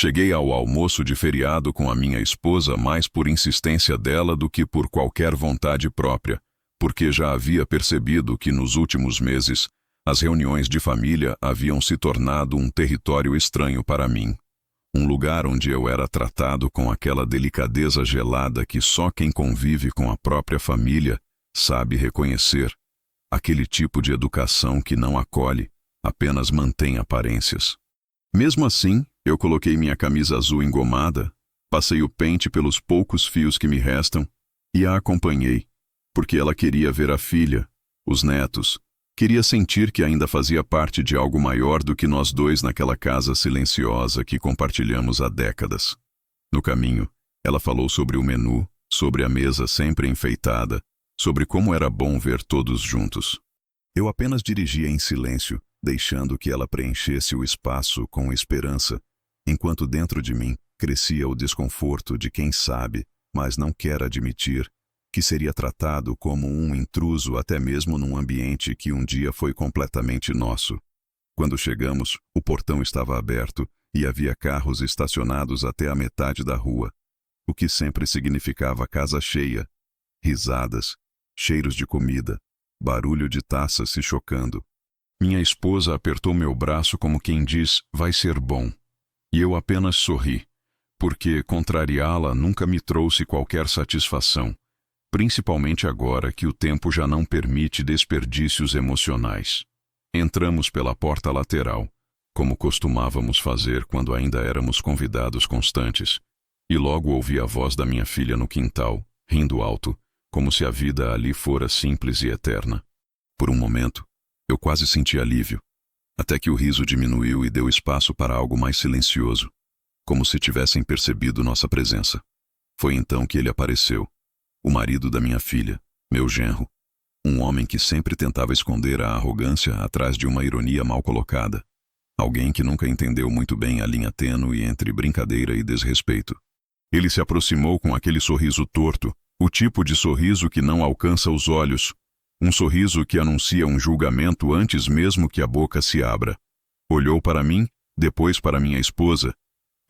Cheguei ao almoço de feriado com a minha esposa mais por insistência dela do que por qualquer vontade própria, porque já havia percebido que nos últimos meses as reuniões de família haviam se tornado um território estranho para mim. Um lugar onde eu era tratado com aquela delicadeza gelada que só quem convive com a própria família sabe reconhecer. Aquele tipo de educação que não acolhe, apenas mantém aparências. Mesmo assim, eu coloquei minha camisa azul engomada, passei o pente pelos poucos fios que me restam e a acompanhei, porque ela queria ver a filha, os netos, queria sentir que ainda fazia parte de algo maior do que nós dois naquela casa silenciosa que compartilhamos há décadas. No caminho, ela falou sobre o menu, sobre a mesa sempre enfeitada, sobre como era bom ver todos juntos. Eu apenas dirigia em silêncio, deixando que ela preenchesse o espaço com esperança, enquanto dentro de mim crescia o desconforto de quem sabe, mas não quer admitir, que seria tratado como um intruso até mesmo num ambiente que um dia foi completamente nosso. Quando chegamos, o portão estava aberto e havia carros estacionados até a metade da rua, o que sempre significava casa cheia, risadas, cheiros de comida, barulho de taças se chocando. Minha esposa apertou meu braço como quem diz, vai ser bom. E eu apenas sorri, porque contrariá-la nunca me trouxe qualquer satisfação, principalmente agora que o tempo já não permite desperdícios emocionais. Entramos pela porta lateral, como costumávamos fazer quando ainda éramos convidados constantes, e logo ouvi a voz da minha filha no quintal, rindo alto, como se a vida ali fora simples e eterna. Por um momento, eu quase senti alívio, até que o riso diminuiu e deu espaço para algo mais silencioso, como se tivessem percebido nossa presença. Foi então que ele apareceu, o marido da minha filha, meu genro, um homem que sempre tentava esconder a arrogância atrás de uma ironia mal colocada, alguém que nunca entendeu muito bem a linha tênue entre brincadeira e desrespeito. Ele se aproximou com aquele sorriso torto, o tipo de sorriso que não alcança os olhos, um sorriso que anuncia um julgamento antes mesmo que a boca se abra. Olhou para mim, depois para minha esposa,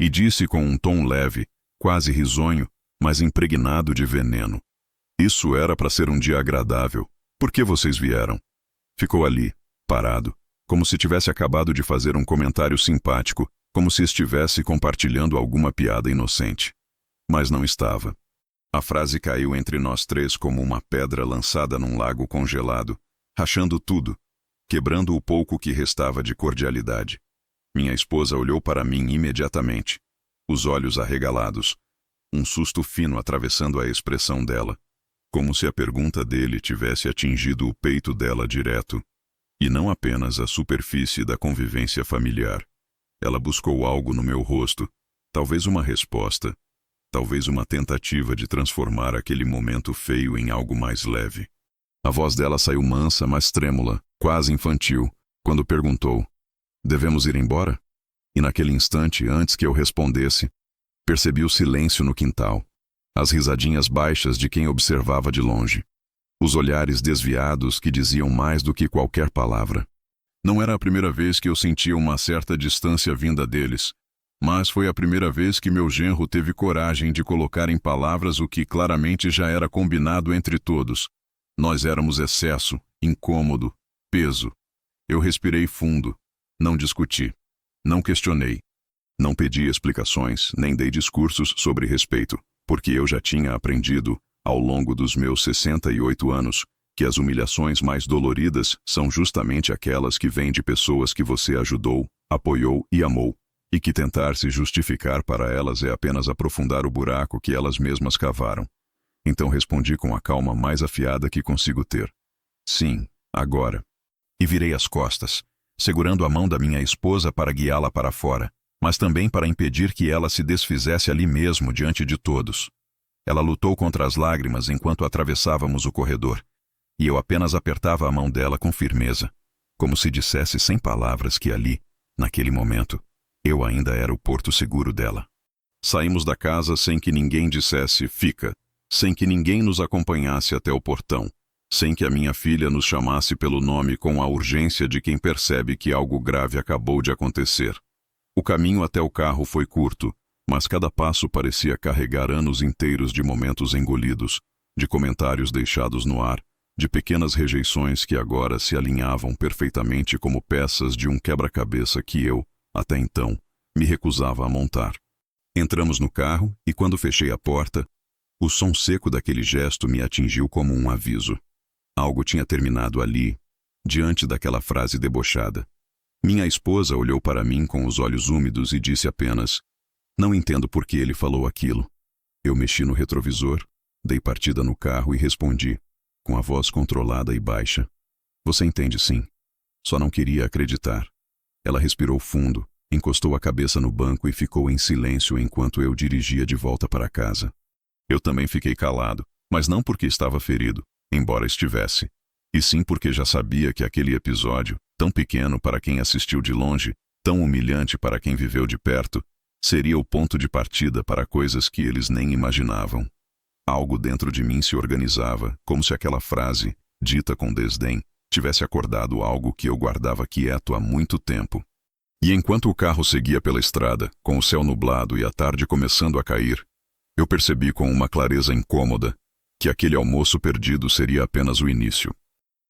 e disse com um tom leve, quase risonho, mas impregnado de veneno: "Isso era para ser um dia agradável. Por que vocês vieram?" Ficou ali, parado, como se tivesse acabado de fazer um comentário simpático, como se estivesse compartilhando alguma piada inocente. Mas não estava. A frase caiu entre nós três como uma pedra lançada num lago congelado, rachando tudo, quebrando o pouco que restava de cordialidade. Minha esposa olhou para mim imediatamente, os olhos arregalados, um susto fino atravessando a expressão dela, como se a pergunta dele tivesse atingido o peito dela direto, e não apenas a superfície da convivência familiar. Ela buscou algo no meu rosto, talvez uma resposta, talvez uma tentativa de transformar aquele momento feio em algo mais leve. A voz dela saiu mansa, mas trêmula, quase infantil, quando perguntou: "Devemos ir embora?" E naquele instante, antes que eu respondesse, percebi o silêncio no quintal, as risadinhas baixas de quem observava de longe, os olhares desviados que diziam mais do que qualquer palavra. Não era a primeira vez que eu sentia uma certa distância vinda deles, mas foi a primeira vez que meu genro teve coragem de colocar em palavras o que claramente já era combinado entre todos. Nós éramos excesso, incômodo, peso. Eu respirei fundo, não discuti, não questionei. Não pedi explicações, nem dei discursos sobre respeito, porque eu já tinha aprendido, ao longo dos meus 68 anos, que as humilhações mais doloridas são justamente aquelas que vêm de pessoas que você ajudou, apoiou e amou, e que tentar se justificar para elas é apenas aprofundar o buraco que elas mesmas cavaram. Então respondi com a calma mais afiada que consigo ter: "Sim, agora." E virei as costas, segurando a mão da minha esposa para guiá-la para fora, mas também para impedir que ela se desfizesse ali mesmo diante de todos. Ela lutou contra as lágrimas enquanto atravessávamos o corredor, e eu apenas apertava a mão dela com firmeza, como se dissesse sem palavras que ali, naquele momento, eu ainda era o porto seguro dela. Saímos da casa sem que ninguém dissesse "fica", sem que ninguém nos acompanhasse até o portão, sem que a minha filha nos chamasse pelo nome com a urgência de quem percebe que algo grave acabou de acontecer. O caminho até o carro foi curto, mas cada passo parecia carregar anos inteiros de momentos engolidos, de comentários deixados no ar, de pequenas rejeições que agora se alinhavam perfeitamente como peças de um quebra-cabeça que eu, até então, me recusava a montar. Entramos no carro e, quando fechei a porta, o som seco daquele gesto me atingiu como um aviso. Algo tinha terminado ali, diante daquela frase debochada. Minha esposa olhou para mim com os olhos úmidos e disse apenas: "Não entendo por que ele falou aquilo." Eu mexi no retrovisor, dei partida no carro e respondi, com a voz controlada e baixa: "Você entende sim. Só não queria acreditar." Ela respirou fundo, encostou a cabeça no banco e ficou em silêncio enquanto eu dirigia de volta para casa. Eu também fiquei calado, mas não porque estava ferido, embora estivesse, e sim porque já sabia que aquele episódio, tão pequeno para quem assistiu de longe, tão humilhante para quem viveu de perto, seria o ponto de partida para coisas que eles nem imaginavam. Algo dentro de mim se organizava, como se aquela frase, dita com desdém, tivesse acordado algo que eu guardava quieto há muito tempo. E enquanto o carro seguia pela estrada, com o céu nublado e a tarde começando a cair, eu percebi com uma clareza incômoda que aquele almoço perdido seria apenas o início.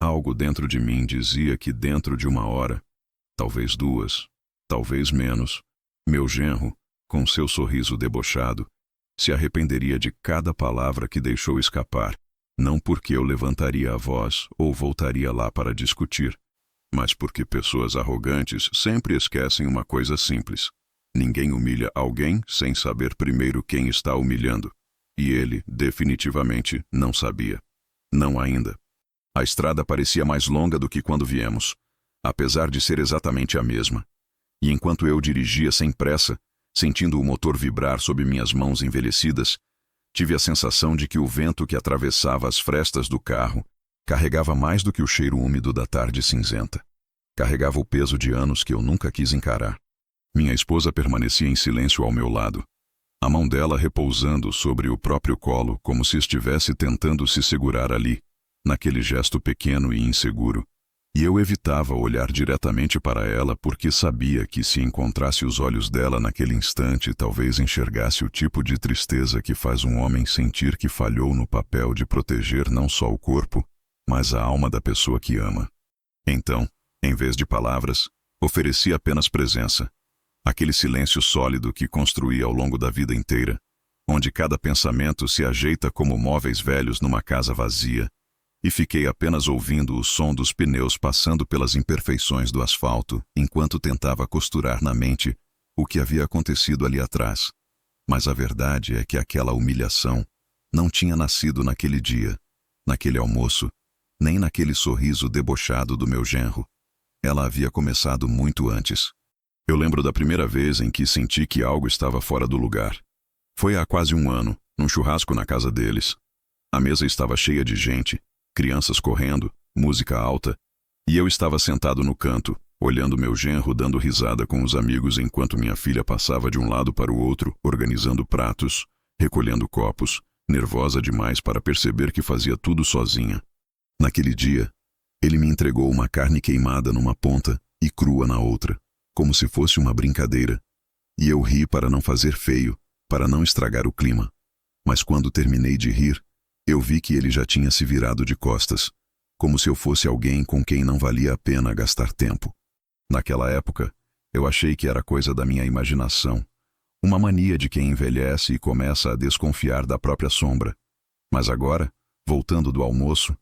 Algo dentro de mim dizia que dentro de 1 hora, talvez 2, talvez menos, meu genro, com seu sorriso debochado, se arrependeria de cada palavra que deixou escapar, não porque eu levantaria a voz ou voltaria lá para discutir, mas porque pessoas arrogantes sempre esquecem uma coisa simples. Ninguém humilha alguém sem saber primeiro quem está humilhando. E ele, definitivamente, não sabia. Não ainda. A estrada parecia mais longa do que quando viemos, apesar de ser exatamente a mesma. E enquanto eu dirigia sem pressa, sentindo o motor vibrar sob minhas mãos envelhecidas, tive a sensação de que o vento que atravessava as frestas do carro carregava mais do que o cheiro úmido da tarde cinzenta. Carregava o peso de anos que eu nunca quis encarar. Minha esposa permanecia em silêncio ao meu lado, a mão dela repousando sobre o próprio colo como se estivesse tentando se segurar ali, naquele gesto pequeno e inseguro. E eu evitava olhar diretamente para ela porque sabia que se encontrasse os olhos dela naquele instante talvez enxergasse o tipo de tristeza que faz um homem sentir que falhou no papel de proteger não só o corpo, mas a alma da pessoa que ama. Então, em vez de palavras, ofereci apenas presença. Aquele silêncio sólido que construí ao longo da vida inteira, onde cada pensamento se ajeita como móveis velhos numa casa vazia, e fiquei apenas ouvindo o som dos pneus passando pelas imperfeições do asfalto enquanto tentava costurar na mente o que havia acontecido ali atrás. Mas a verdade é que aquela humilhação não tinha nascido naquele dia, naquele almoço, nem naquele sorriso debochado do meu genro. Ela havia começado muito antes. Eu lembro da primeira vez em que senti que algo estava fora do lugar. Foi há quase 1 ano, num churrasco na casa deles. A mesa estava cheia de gente, crianças correndo, música alta, e eu estava sentado no canto, olhando meu genro dando risada com os amigos enquanto minha filha passava de um lado para o outro, organizando pratos, recolhendo copos, nervosa demais para perceber que fazia tudo sozinha. Naquele dia, ele me entregou uma carne queimada numa ponta e crua na outra, como se fosse uma brincadeira, e eu ri para não fazer feio, para não estragar o clima. Mas quando terminei de rir, eu vi que ele já tinha se virado de costas, como se eu fosse alguém com quem não valia a pena gastar tempo. Naquela época, eu achei que era coisa da minha imaginação, uma mania de quem envelhece e começa a desconfiar da própria sombra. Mas agora, voltando do almoço,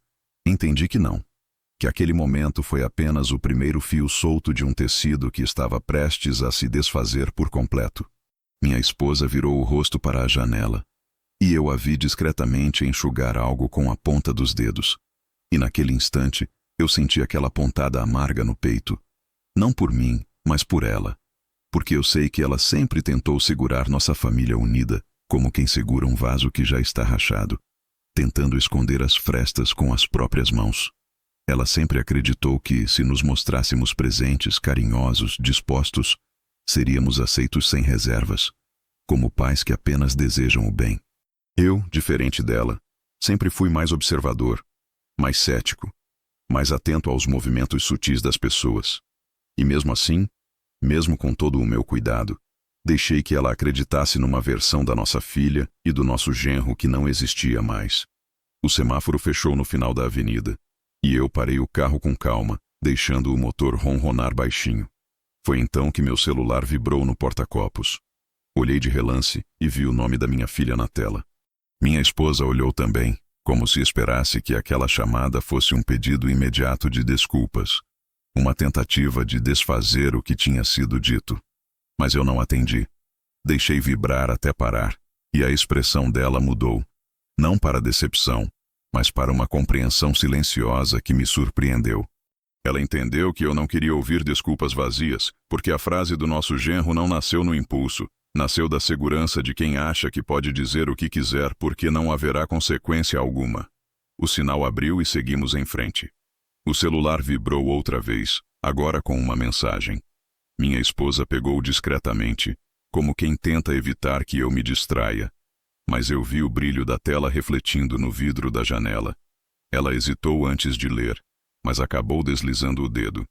entendi que não. Que aquele momento foi apenas o primeiro fio solto de um tecido que estava prestes a se desfazer por completo. Minha esposa virou o rosto para a janela, e eu a vi discretamente enxugar algo com a ponta dos dedos. E naquele instante, eu senti aquela pontada amarga no peito. Não por mim, mas por ela. Porque eu sei que ela sempre tentou segurar nossa família unida, como quem segura um vaso que já está rachado, tentando esconder as frestas com as próprias mãos. Ela sempre acreditou que, se nos mostrássemos presentes, carinhosos, dispostos, seríamos aceitos sem reservas, como pais que apenas desejam o bem. Eu, diferente dela, sempre fui mais observador, mais cético, mais atento aos movimentos sutis das pessoas. E mesmo assim, Mesmo com todo o meu cuidado, deixei que ela acreditasse numa versão da nossa filha e do nosso genro que não existia mais. O semáforo fechou no final da avenida, e eu parei o carro com calma, deixando o motor ronronar baixinho. Foi então que meu celular vibrou no porta-copos. Olhei de relance e vi o nome da minha filha na tela. Minha esposa olhou também, como se esperasse que aquela chamada fosse um pedido imediato de desculpas, uma tentativa de desfazer o que tinha sido dito. Mas eu não atendi. Deixei vibrar até parar, e a expressão dela mudou. Não para decepção, mas para uma compreensão silenciosa que me surpreendeu. Ela entendeu que eu não queria ouvir desculpas vazias, porque a frase do nosso genro não nasceu no impulso, nasceu da segurança de quem acha que pode dizer o que quiser porque não haverá consequência alguma. O sinal abriu e seguimos em frente. O celular vibrou outra vez, agora com uma mensagem. Minha esposa pegou discretamente, como quem tenta evitar que eu me distraia. Mas eu vi o brilho da tela refletindo no vidro da janela. Ela hesitou antes de ler, mas acabou deslizando o dedo.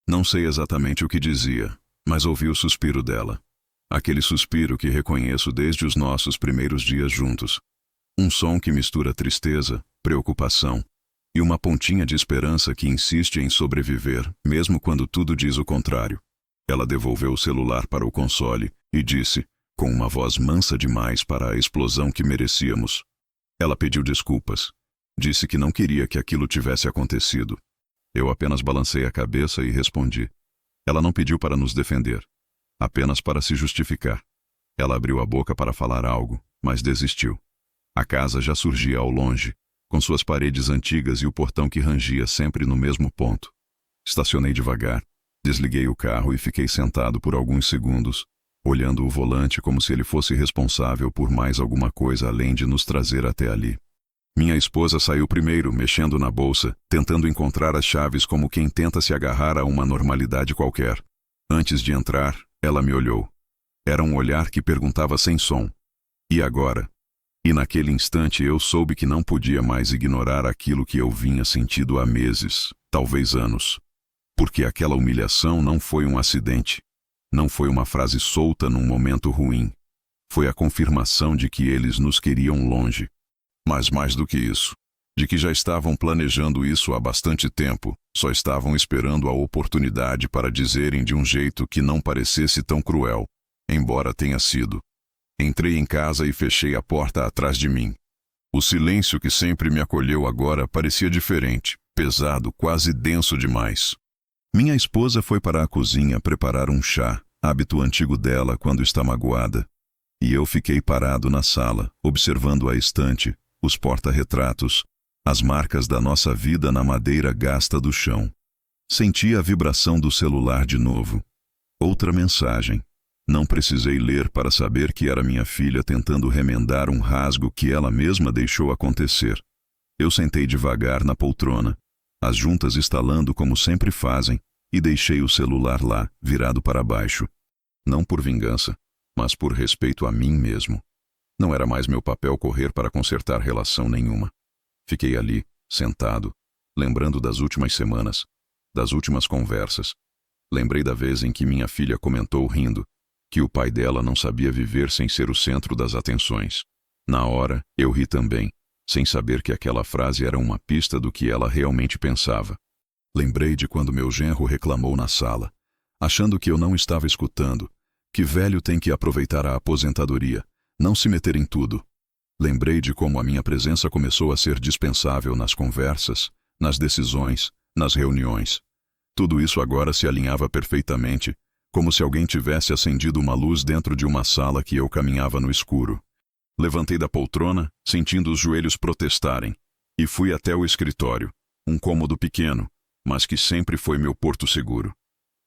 Não sei exatamente o que dizia, mas ouvi o suspiro dela. Aquele suspiro que reconheço desde os nossos primeiros dias juntos. Um som que mistura tristeza, preocupação e uma pontinha de esperança que insiste em sobreviver, mesmo quando tudo diz o contrário. Ela devolveu o celular para o console e disse, com uma voz mansa demais para a explosão que merecíamos. Ela pediu desculpas. Disse que não queria que aquilo tivesse acontecido. Eu apenas balancei a cabeça e respondi. Ela não pediu para nos defender, apenas para se justificar. Ela abriu a boca para falar algo, mas desistiu. A casa já surgia ao longe, com suas paredes antigas e o portão que rangia sempre no mesmo ponto. Estacionei devagar, desliguei o carro e fiquei sentado por alguns segundos, olhando o volante como se ele fosse responsável por mais alguma coisa além de nos trazer até ali. Minha esposa saiu primeiro, mexendo na bolsa, tentando encontrar as chaves como quem tenta se agarrar a uma normalidade qualquer. Antes de entrar, ela me olhou. Era um olhar que perguntava sem som. E agora? E naquele instante eu soube que não podia mais ignorar aquilo que eu vinha sentindo há meses, talvez anos. Porque aquela humilhação não foi um acidente. Não foi uma frase solta num momento ruim. Foi a confirmação de que eles nos queriam longe. Mas mais do que isso, de que já estavam planejando isso há bastante tempo, só estavam esperando a oportunidade para dizerem de um jeito que não parecesse tão cruel, embora tenha sido. Entrei em casa e fechei a porta atrás de mim. O silêncio que sempre me acolheu agora parecia diferente, pesado, quase denso demais. Minha esposa foi para a cozinha preparar um chá, hábito antigo dela quando está magoada. E eu fiquei parado na sala, observando a estante, os porta-retratos, as marcas da nossa vida na madeira gasta do chão. Senti a vibração do celular de novo. Outra mensagem. Não precisei ler para saber que era minha filha tentando remendar um rasgo que ela mesma deixou acontecer. Eu sentei devagar na poltrona, as juntas estalando como sempre fazem, e deixei o celular lá, virado para baixo. Não por vingança, mas por respeito a mim mesmo. Não era mais meu papel correr para consertar relação nenhuma. Fiquei ali, sentado, lembrando das últimas semanas, das últimas conversas. Lembrei da vez em que minha filha comentou rindo que o pai dela não sabia viver sem ser o centro das atenções. Na hora, eu ri também, sem saber que aquela frase era uma pista do que ela realmente pensava. Lembrei de quando meu genro reclamou na sala, achando que eu não estava escutando, que velho tem que aproveitar a aposentadoria, não se meter em tudo. Lembrei de como a minha presença começou a ser dispensável nas conversas, nas decisões, nas reuniões. Tudo isso agora se alinhava perfeitamente, como se alguém tivesse acendido uma luz dentro de uma sala que eu caminhava no escuro. Levantei da poltrona, sentindo os joelhos protestarem, e fui até o escritório, um cômodo pequeno, mas que sempre foi meu porto seguro.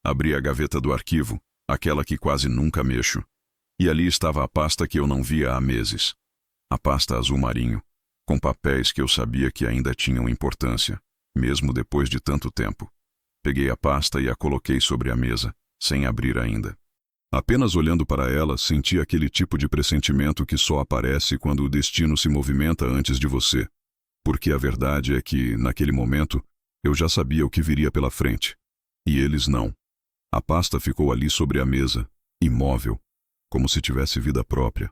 Abri a gaveta do arquivo, aquela que quase nunca mexo, e ali estava a pasta que eu não via há meses. A pasta azul marinho, com papéis que eu sabia que ainda tinham importância, mesmo depois de tanto tempo. Peguei a pasta e a coloquei sobre a mesa, sem abrir ainda. Apenas olhando para ela, senti aquele tipo de pressentimento que só aparece quando o destino se movimenta antes de você. Porque a verdade é que, naquele momento, eu já sabia o que viria pela frente. E eles não. A pasta ficou ali sobre a mesa, imóvel, como se tivesse vida própria,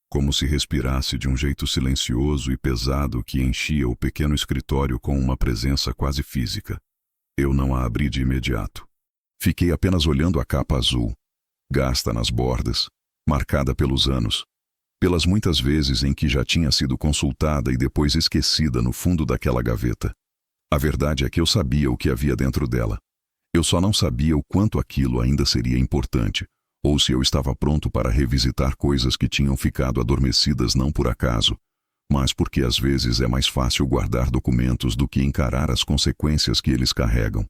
como se respirasse de um jeito silencioso e pesado que enchia o pequeno escritório com uma presença quase física. Eu não a abri de imediato. Fiquei apenas olhando a capa azul, gasta nas bordas, marcada pelos anos, pelas muitas vezes em que já tinha sido consultada e depois esquecida no fundo daquela gaveta. A verdade é que eu sabia o que havia dentro dela. Eu só não sabia o quanto aquilo ainda seria importante, ou se eu estava pronto para revisitar coisas que tinham ficado adormecidas não por acaso, mas porque às vezes é mais fácil guardar documentos do que encarar as consequências que eles carregam.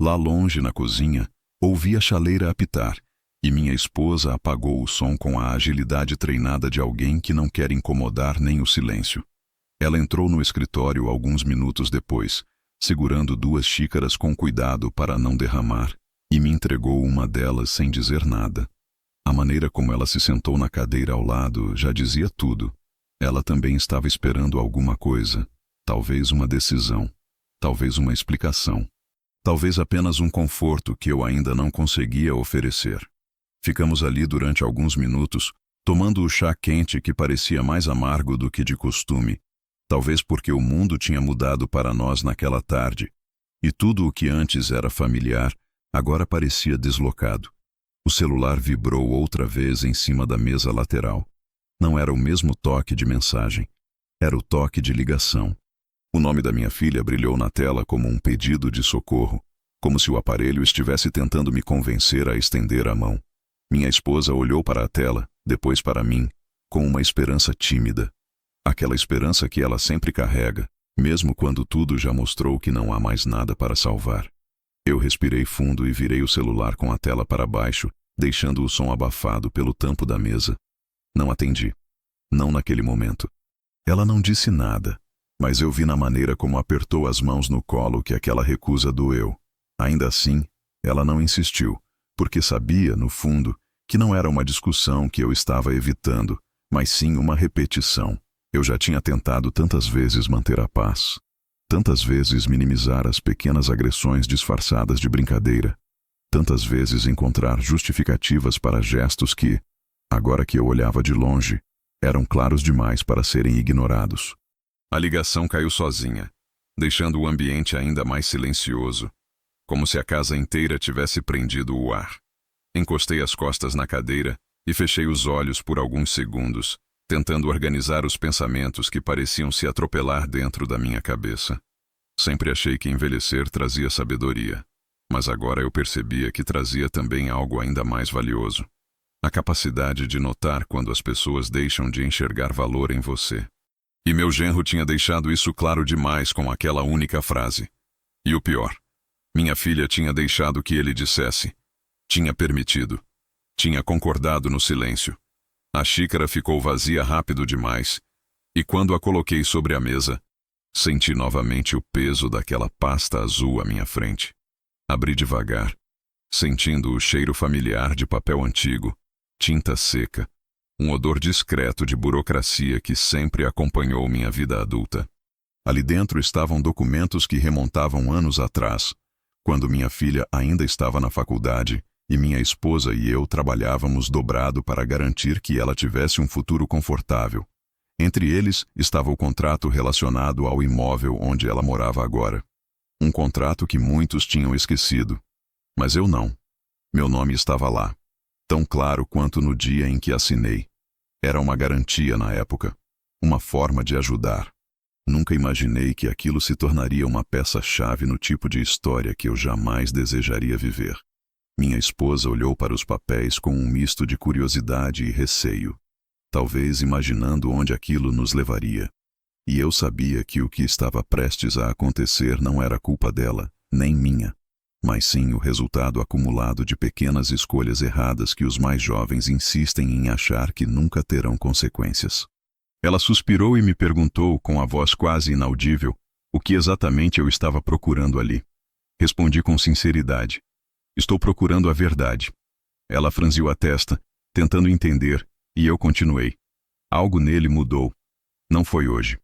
Lá longe na cozinha, ouvi a chaleira apitar, e minha esposa apagou o som com a agilidade treinada de alguém que não quer incomodar nem o silêncio. Ela entrou no escritório alguns minutos depois, segurando 2 xícaras com cuidado para não derramar, e me entregou uma delas sem dizer nada. A maneira como ela se sentou na cadeira ao lado já dizia tudo. Ela também estava esperando alguma coisa, talvez uma decisão, talvez uma explicação, talvez apenas um conforto que eu ainda não conseguia oferecer. Ficamos ali durante alguns minutos, tomando o chá quente que parecia mais amargo do que de costume, talvez porque o mundo tinha mudado para nós naquela tarde, e tudo o que antes era familiar agora parecia deslocado. O celular vibrou outra vez em cima da mesa lateral. Não era o mesmo toque de mensagem. Era o toque de ligação. O nome da minha filha brilhou na tela como um pedido de socorro, como se o aparelho estivesse tentando me convencer a estender a mão. Minha esposa olhou para a tela, depois para mim, com uma esperança tímida. Aquela esperança que ela sempre carrega, mesmo quando tudo já mostrou que não há mais nada para salvar. Eu respirei fundo e virei o celular com a tela para baixo, deixando o som abafado pelo tampo da mesa. Não atendi. Não naquele momento. Ela não disse nada, mas eu vi na maneira como apertou as mãos no colo que aquela recusa doeu. Ainda assim, ela não insistiu, porque sabia, no fundo, que não era uma discussão que eu estava evitando, mas sim uma repetição. Eu já tinha tentado tantas vezes manter a paz, tantas vezes minimizar as pequenas agressões disfarçadas de brincadeira, tantas vezes encontrar justificativas para gestos que, agora que eu olhava de longe, eram claros demais para serem ignorados. A ligação caiu sozinha, deixando o ambiente ainda mais silencioso, como se a casa inteira tivesse prendido o ar. Encostei as costas na cadeira e fechei os olhos por alguns segundos, tentando organizar os pensamentos que pareciam se atropelar dentro da minha cabeça. Sempre achei que envelhecer trazia sabedoria, mas agora eu percebia que trazia também algo ainda mais valioso: a capacidade de notar quando as pessoas deixam de enxergar valor em você. E meu genro tinha deixado isso claro demais com aquela única frase. E o pior, minha filha tinha deixado que ele dissesse. Tinha permitido. Tinha concordado no silêncio. A xícara ficou vazia rápido demais, e quando a coloquei sobre a mesa, senti novamente o peso daquela pasta azul à minha frente. Abri devagar, sentindo o cheiro familiar de papel antigo, tinta seca, um odor discreto de burocracia que sempre acompanhou minha vida adulta. Ali dentro estavam documentos que remontavam anos atrás, quando minha filha ainda estava na faculdade e minha esposa e eu trabalhávamos dobrado para garantir que ela tivesse um futuro confortável. Entre eles estava o contrato relacionado ao imóvel onde ela morava agora. Um contrato que muitos tinham esquecido. Mas eu não. Meu nome estava lá, tão claro quanto no dia em que assinei. Era uma garantia na época, uma forma de ajudar. Nunca imaginei que aquilo se tornaria uma peça-chave no tipo de história que eu jamais desejaria viver. Minha esposa olhou para os papéis com um misto de curiosidade e receio, talvez imaginando onde aquilo nos levaria. E eu sabia que o que estava prestes a acontecer não era culpa dela, nem minha, mas sim o resultado acumulado de pequenas escolhas erradas que os mais jovens insistem em achar que nunca terão consequências. Ela suspirou e me perguntou com a voz quase inaudível o que exatamente eu estava procurando ali. Respondi com sinceridade. Estou procurando a verdade. Ela franziu a testa, tentando entender, e eu continuei. Algo nele mudou. Não foi hoje.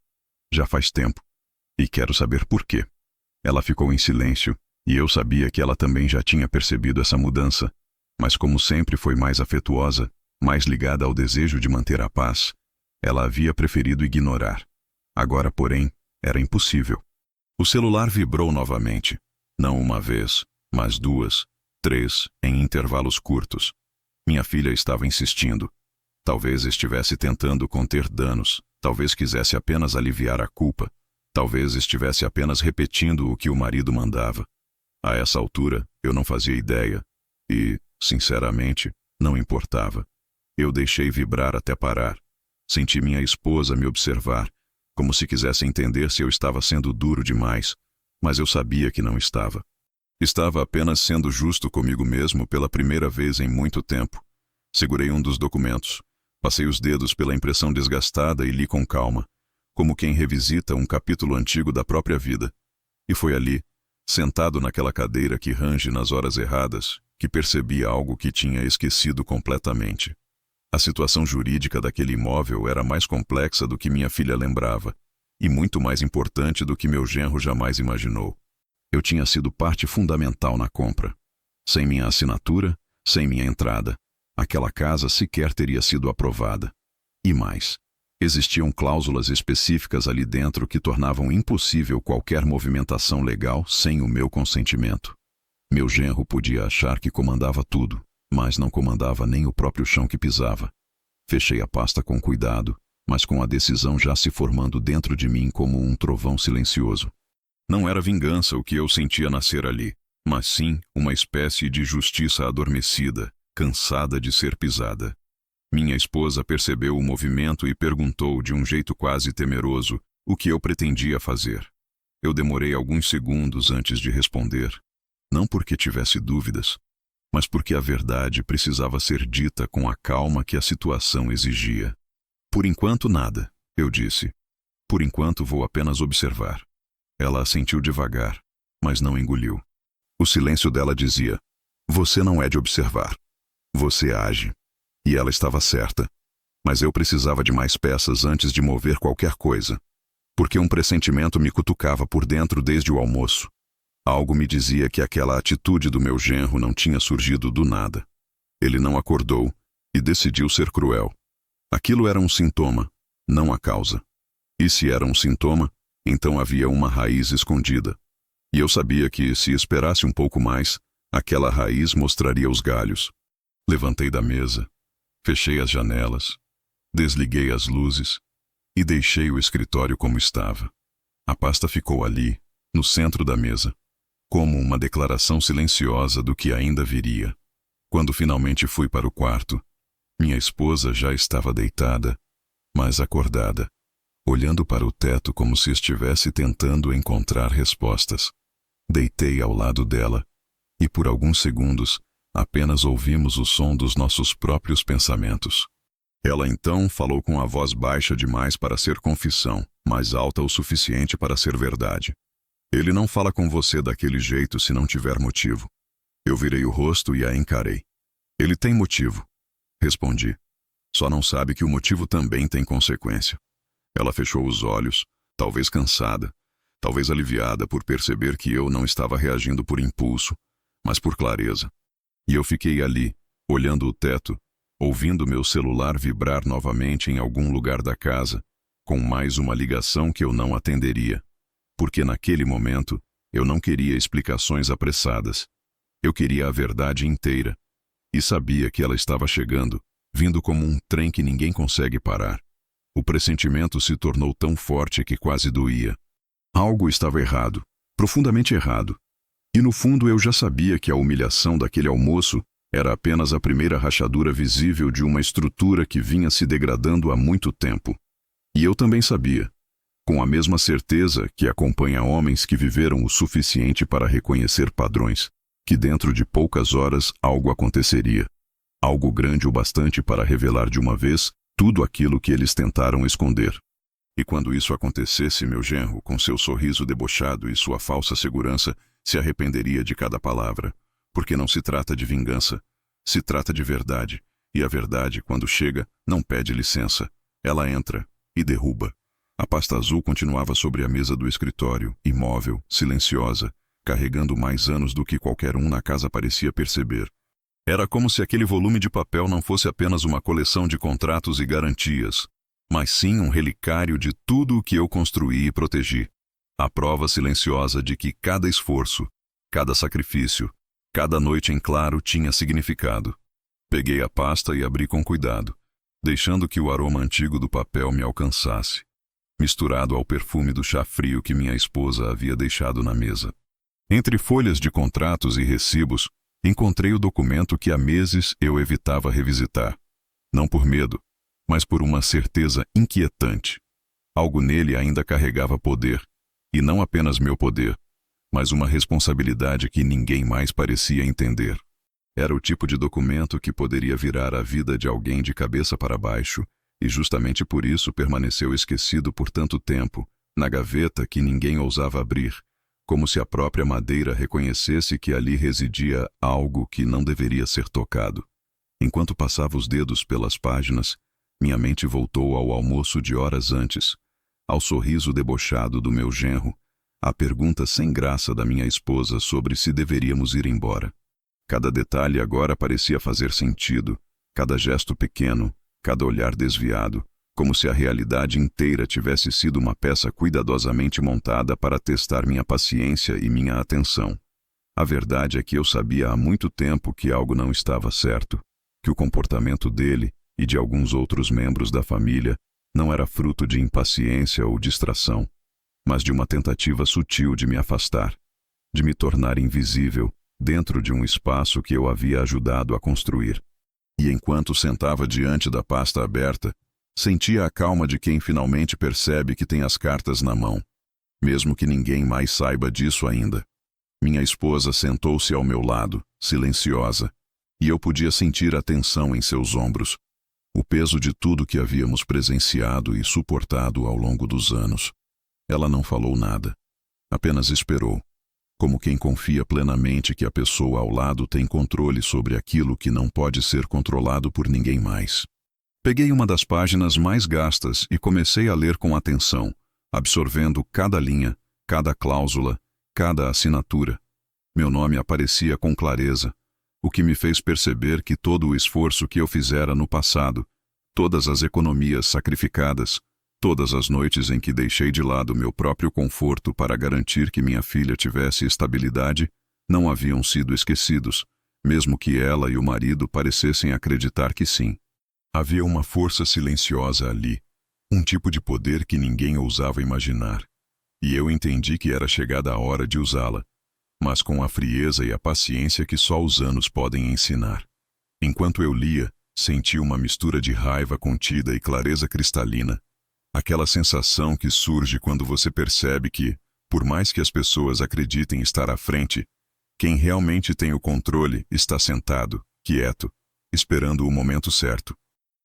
Já faz tempo. E quero saber por quê. Ela ficou em silêncio, E eu sabia que ela também já tinha percebido essa mudança, mas como sempre foi mais afetuosa, mais ligada ao desejo de manter a paz, ela havia preferido ignorar. Agora, porém, era impossível. O celular vibrou novamente, não uma vez, mas 2, 3, em intervalos curtos. Minha filha estava insistindo. Talvez estivesse tentando conter danos, talvez quisesse apenas aliviar a culpa, talvez estivesse apenas repetindo o que o marido mandava. A essa altura, eu não fazia ideia e, sinceramente, não importava. Eu deixei vibrar até parar. Senti minha esposa me observar, como se quisesse entender se eu estava sendo duro demais, mas eu sabia que não estava. Estava apenas sendo justo comigo mesmo pela primeira vez em muito tempo. Segurei um dos documentos, passei os dedos pela impressão desgastada e li com calma, como quem revisita um capítulo antigo da própria vida. E foi ali, sentado naquela cadeira que range nas horas erradas, que percebi algo que tinha esquecido completamente. A situação jurídica daquele imóvel era mais complexa do que minha filha lembrava, e muito mais importante do que meu genro jamais imaginou. Eu tinha sido parte fundamental na compra. Sem minha assinatura, sem minha entrada, aquela casa sequer teria sido aprovada. E mais, existiam cláusulas específicas ali dentro que tornavam impossível qualquer movimentação legal sem o meu consentimento. Meu genro podia achar que comandava tudo, mas não comandava nem o próprio chão que pisava. Fechei a pasta com cuidado, mas com a decisão já se formando dentro de mim como um trovão silencioso. Não era vingança o que eu sentia nascer ali, mas sim uma espécie de justiça adormecida, cansada de ser pisada. Minha esposa percebeu o movimento e perguntou de um jeito quase temeroso o que eu pretendia fazer. Eu demorei alguns segundos antes de responder, não porque tivesse dúvidas, mas porque a verdade precisava ser dita com a calma que a situação exigia. Por enquanto nada, eu disse. Por enquanto vou apenas observar. Ela assentiu devagar, mas não engoliu. O silêncio dela dizia: você não é de observar. Você age. E ela estava certa. Mas eu precisava de mais peças antes de mover qualquer coisa. Porque um pressentimento me cutucava por dentro desde o almoço. Algo me dizia que aquela atitude do meu genro não tinha surgido do nada. Ele não acordou e decidiu ser cruel. Aquilo era um sintoma, não a causa. E se era um sintoma, então havia uma raiz escondida. E eu sabia que, se esperasse um pouco mais, aquela raiz mostraria os galhos. Levantei da mesa, fechei as janelas, desliguei as luzes e deixei o escritório como estava. A pasta ficou ali, no centro da mesa, como uma declaração silenciosa do que ainda viria. Quando finalmente fui para o quarto, minha esposa já estava deitada, mas acordada, olhando para o teto como se estivesse tentando encontrar respostas. Deitei ao lado dela, e por alguns segundos apenas ouvimos o som dos nossos próprios pensamentos. Ela então falou com a voz baixa demais para ser confissão, mas alta o suficiente para ser verdade. Ele não fala com você daquele jeito se não tiver motivo. Eu virei o rosto e a encarei. Ele tem motivo, respondi. Só não sabe que o motivo também tem consequência. Ela fechou os olhos, talvez cansada, talvez aliviada por perceber que eu não estava reagindo por impulso, mas por clareza. E eu fiquei ali, olhando o teto, ouvindo meu celular vibrar novamente em algum lugar da casa, com mais uma ligação que eu não atenderia. Porque naquele momento, eu não queria explicações apressadas. Eu queria a verdade inteira. E sabia que ela estava chegando, vindo como um trem que ninguém consegue parar. O pressentimento se tornou tão forte que quase doía. Algo estava errado, profundamente errado. E no fundo eu já sabia que a humilhação daquele almoço era apenas a primeira rachadura visível de uma estrutura que vinha se degradando há muito tempo. E eu também sabia, com a mesma certeza que acompanha homens que viveram o suficiente para reconhecer padrões, que dentro de poucas horas algo aconteceria. Algo grande o bastante para revelar de uma vez tudo aquilo que eles tentaram esconder. E quando isso acontecesse, meu genro, com seu sorriso debochado e sua falsa segurança, se arrependeria de cada palavra, porque não se trata de vingança, se trata de verdade, e a verdade, quando chega, não pede licença, ela entra e derruba. A pasta azul continuava sobre a mesa do escritório, imóvel, silenciosa, carregando mais anos do que qualquer um na casa parecia perceber. Era como se aquele volume de papel não fosse apenas uma coleção de contratos e garantias, mas sim um relicário de tudo o que eu construí e protegi. A prova silenciosa de que cada esforço, cada sacrifício, cada noite em claro tinha significado. Peguei a pasta e abri com cuidado, deixando que o aroma antigo do papel me alcançasse, misturado ao perfume do chá frio que minha esposa havia deixado na mesa. Entre folhas de contratos e recibos, encontrei o documento que há meses eu evitava revisitar. Não por medo, mas por uma certeza inquietante. Algo nele ainda carregava poder, e não apenas meu poder, mas uma responsabilidade que ninguém mais parecia entender. Era o tipo de documento que poderia virar a vida de alguém de cabeça para baixo, e justamente por isso permaneceu esquecido por tanto tempo, na gaveta que ninguém ousava abrir, como se a própria madeira reconhecesse que ali residia algo que não deveria ser tocado. Enquanto passava os dedos pelas páginas, minha mente voltou ao almoço de horas antes, ao sorriso debochado do meu genro, à pergunta sem graça da minha esposa sobre se deveríamos ir embora. Cada detalhe agora parecia fazer sentido, cada gesto pequeno, cada olhar desviado, como se a realidade inteira tivesse sido uma peça cuidadosamente montada para testar minha paciência e minha atenção. A verdade é que eu sabia há muito tempo que algo não estava certo, que o comportamento dele e de alguns outros membros da família não era fruto de impaciência ou distração, mas de uma tentativa sutil de me afastar, de me tornar invisível dentro de um espaço que eu havia ajudado a construir. E enquanto sentava diante da pasta aberta, sentia a calma de quem finalmente percebe que tem as cartas na mão, mesmo que ninguém mais saiba disso ainda. Minha esposa sentou-se ao meu lado, silenciosa, e eu podia sentir a tensão em seus ombros, o peso de tudo que havíamos presenciado e suportado ao longo dos anos. Ela não falou nada, apenas esperou, como quem confia plenamente que a pessoa ao lado tem controle sobre aquilo que não pode ser controlado por ninguém mais. Peguei uma das páginas mais gastas e comecei a ler com atenção, absorvendo cada linha, cada cláusula, cada assinatura. Meu nome aparecia com clareza, o que me fez perceber que todo o esforço que eu fizera no passado, todas as economias sacrificadas, todas as noites em que deixei de lado meu próprio conforto para garantir que minha filha tivesse estabilidade, não haviam sido esquecidos, mesmo que ela e o marido parecessem acreditar que sim. Havia uma força silenciosa ali, um tipo de poder que ninguém ousava imaginar, e eu entendi que era chegada a hora de usá-la, mas com a frieza e a paciência que só os anos podem ensinar. Enquanto eu lia, senti uma mistura de raiva contida e clareza cristalina, aquela sensação que surge quando você percebe que, por mais que as pessoas acreditem estar à frente, quem realmente tem o controle está sentado, quieto, esperando o momento certo.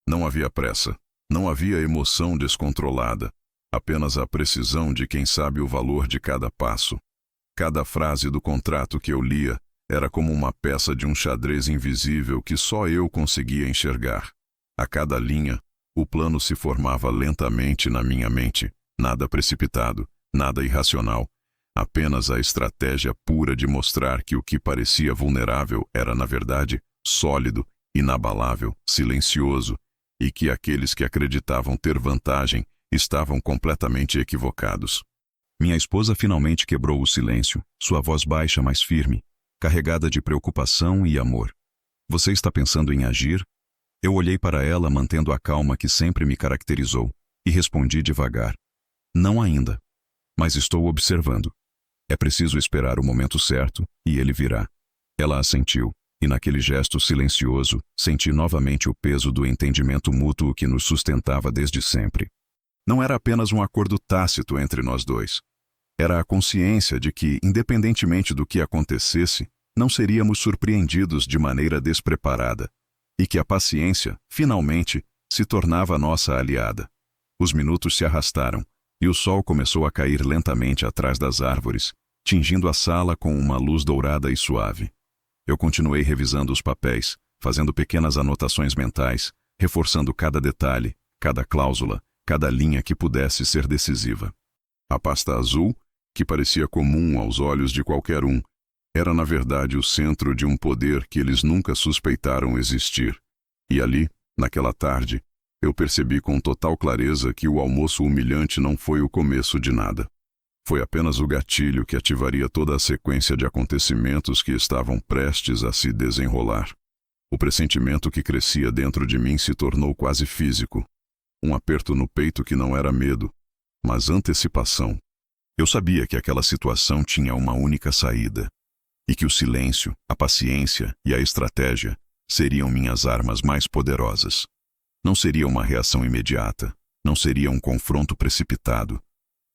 Não havia pressa, não havia emoção descontrolada, apenas a precisão de quem sabe o valor de cada passo. Cada frase do contrato que eu lia era como uma peça de um xadrez invisível que só eu conseguia enxergar. A cada linha, o plano se formava lentamente na minha mente, nada precipitado, nada irracional, apenas a estratégia pura de mostrar que o que parecia vulnerável era, na verdade, sólido, inabalável, silencioso, e que aqueles que acreditavam ter vantagem estavam completamente equivocados. Minha esposa finalmente quebrou o silêncio, sua voz baixa, mas firme, carregada de preocupação e amor. Você está pensando em agir? Eu olhei para ela mantendo a calma que sempre me caracterizou, e respondi devagar. Não ainda. Mas estou observando. É preciso esperar o momento certo, e ele virá. Ela assentiu, e naquele gesto silencioso, senti novamente o peso do entendimento mútuo que nos sustentava desde sempre. Não era apenas um acordo tácito entre nós dois. Era a consciência de que, independentemente do que acontecesse, não seríamos surpreendidos de maneira despreparada, e que a paciência, finalmente, se tornava nossa aliada. Os minutos se arrastaram, e o sol começou a cair lentamente atrás das árvores, tingindo a sala com uma luz dourada e suave. Eu continuei revisando os papéis, fazendo pequenas anotações mentais, reforçando cada detalhe, cada cláusula, cada linha que pudesse ser decisiva. A pasta azul, que parecia comum aos olhos de qualquer um, era na verdade o centro de um poder que eles nunca suspeitaram existir. E ali, naquela tarde, eu percebi com total clareza que o almoço humilhante não foi o começo de nada. Foi apenas o gatilho que ativaria toda a sequência de acontecimentos que estavam prestes a se desenrolar. O pressentimento que crescia dentro de mim se tornou quase físico. Um aperto no peito que não era medo, mas antecipação. Eu sabia que aquela situação tinha uma única saída, e que o silêncio, a paciência e a estratégia seriam minhas armas mais poderosas. Não seria uma reação imediata, não seria um confronto precipitado.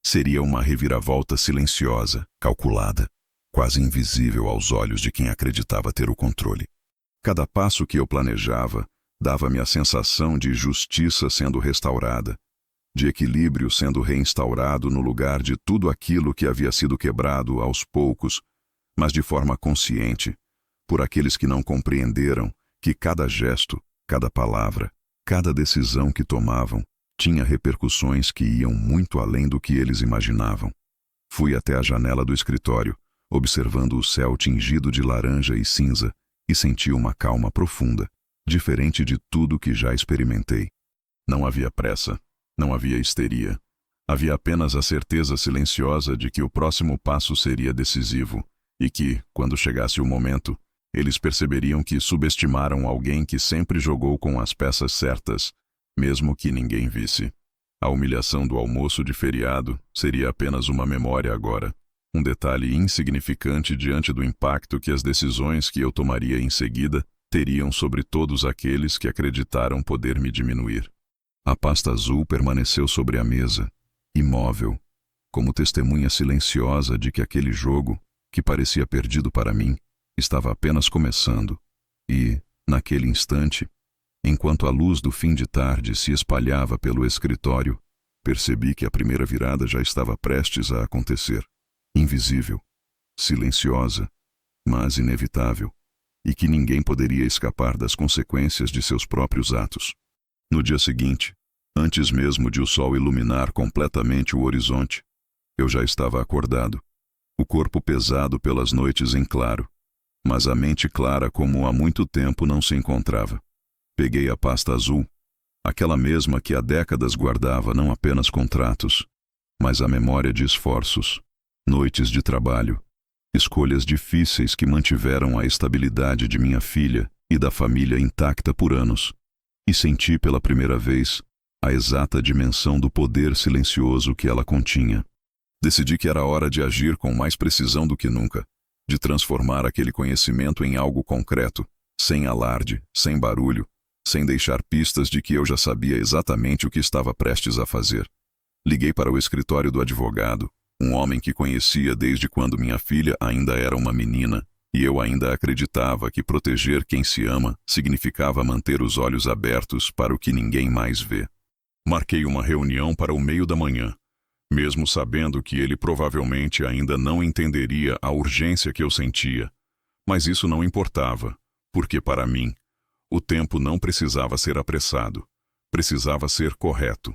Seria uma reviravolta silenciosa, calculada, quase invisível aos olhos de quem acreditava ter o controle. Cada passo que eu planejava dava-me a sensação de justiça sendo restaurada, de equilíbrio sendo reinstaurado no lugar de tudo aquilo que havia sido quebrado aos poucos, mas de forma consciente, por aqueles que não compreenderam que cada gesto, cada palavra, cada decisão que tomavam tinha repercussões que iam muito além do que eles imaginavam. Fui até a janela do escritório, observando o céu tingido de laranja e cinza, e senti uma calma profunda, diferente de tudo que já experimentei. Não havia pressa, não havia histeria. Havia apenas a certeza silenciosa de que o próximo passo seria decisivo, e que, quando chegasse o momento, eles perceberiam que subestimaram alguém que sempre jogou com as peças certas, mesmo que ninguém visse. A humilhação do almoço de feriado seria apenas uma memória agora, um detalhe insignificante diante do impacto que as decisões que eu tomaria em seguida teriam sobre todos aqueles que acreditaram poder me diminuir. A pasta azul permaneceu sobre a mesa, imóvel, como testemunha silenciosa de que aquele jogo, que parecia perdido para mim, estava apenas começando, e, naquele instante, enquanto a luz do fim de tarde se espalhava pelo escritório, percebi que a primeira virada já estava prestes a acontecer. Invisível, silenciosa, mas inevitável, e que ninguém poderia escapar das consequências de seus próprios atos. No dia seguinte, antes mesmo de o sol iluminar completamente o horizonte, eu já estava acordado, o corpo pesado pelas noites em claro, mas a mente clara como há muito tempo não se encontrava. Peguei a pasta azul, aquela mesma que há décadas guardava não apenas contratos, mas a memória de esforços, noites de trabalho, escolhas difíceis que mantiveram a estabilidade de minha filha e da família intacta por anos, e senti pela primeira vez a exata dimensão do poder silencioso que ela continha. Decidi que era hora de agir com mais precisão do que nunca, de transformar aquele conhecimento em algo concreto, sem alarde, sem barulho, sem deixar pistas de que eu já sabia exatamente o que estava prestes a fazer. Liguei para o escritório do advogado, um homem que conhecia desde quando minha filha ainda era uma menina, e eu ainda acreditava que proteger quem se ama significava manter os olhos abertos para o que ninguém mais vê. Marquei uma reunião para o meio da manhã, mesmo sabendo que ele provavelmente ainda não entenderia a urgência que eu sentia. Mas isso não importava, porque para mim, o tempo não precisava ser apressado, precisava ser correto.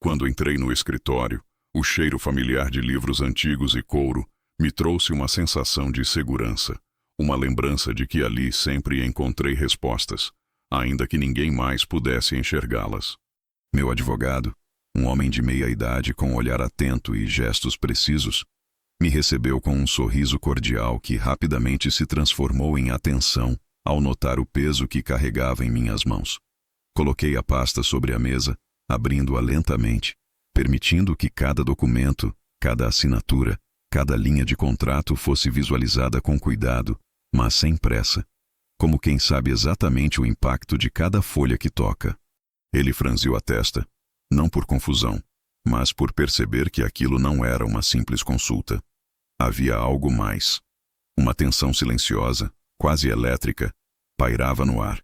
Quando entrei no escritório, o cheiro familiar de livros antigos e couro me trouxe uma sensação de segurança, uma lembrança de que ali sempre encontrei respostas, ainda que ninguém mais pudesse enxergá-las. Meu advogado, um homem de meia idade com olhar atento e gestos precisos, me recebeu com um sorriso cordial que rapidamente se transformou em atenção ao notar o peso que carregava em minhas mãos. Coloquei a pasta sobre a mesa, abrindo-a lentamente, permitindo que cada documento, cada assinatura, cada linha de contrato fosse visualizada com cuidado, mas sem pressa, como quem sabe exatamente o impacto de cada folha que toca. Ele franziu a testa, não por confusão, mas por perceber que aquilo não era uma simples consulta. Havia algo mais. Uma tensão silenciosa, quase elétrica, pairava no ar,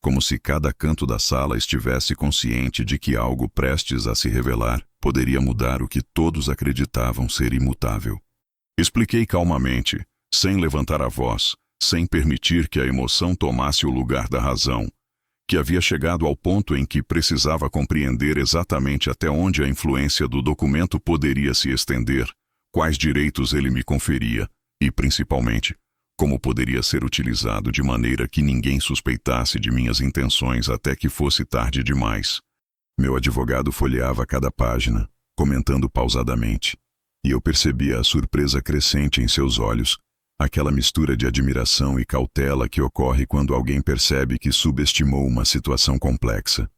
como se cada canto da sala estivesse consciente de que algo prestes a se revelar poderia mudar o que todos acreditavam ser imutável. Expliquei calmamente, sem levantar a voz, sem permitir que a emoção tomasse o lugar da razão, que havia chegado ao ponto em que precisava compreender exatamente até onde a influência do documento poderia se estender, quais direitos ele me conferia e, principalmente, como poderia ser utilizado de maneira que ninguém suspeitasse de minhas intenções até que fosse tarde demais. Meu advogado folheava cada página, comentando pausadamente, e eu percebia a surpresa crescente em seus olhos, aquela mistura de admiração e cautela que ocorre quando alguém percebe que subestimou uma situação complexa.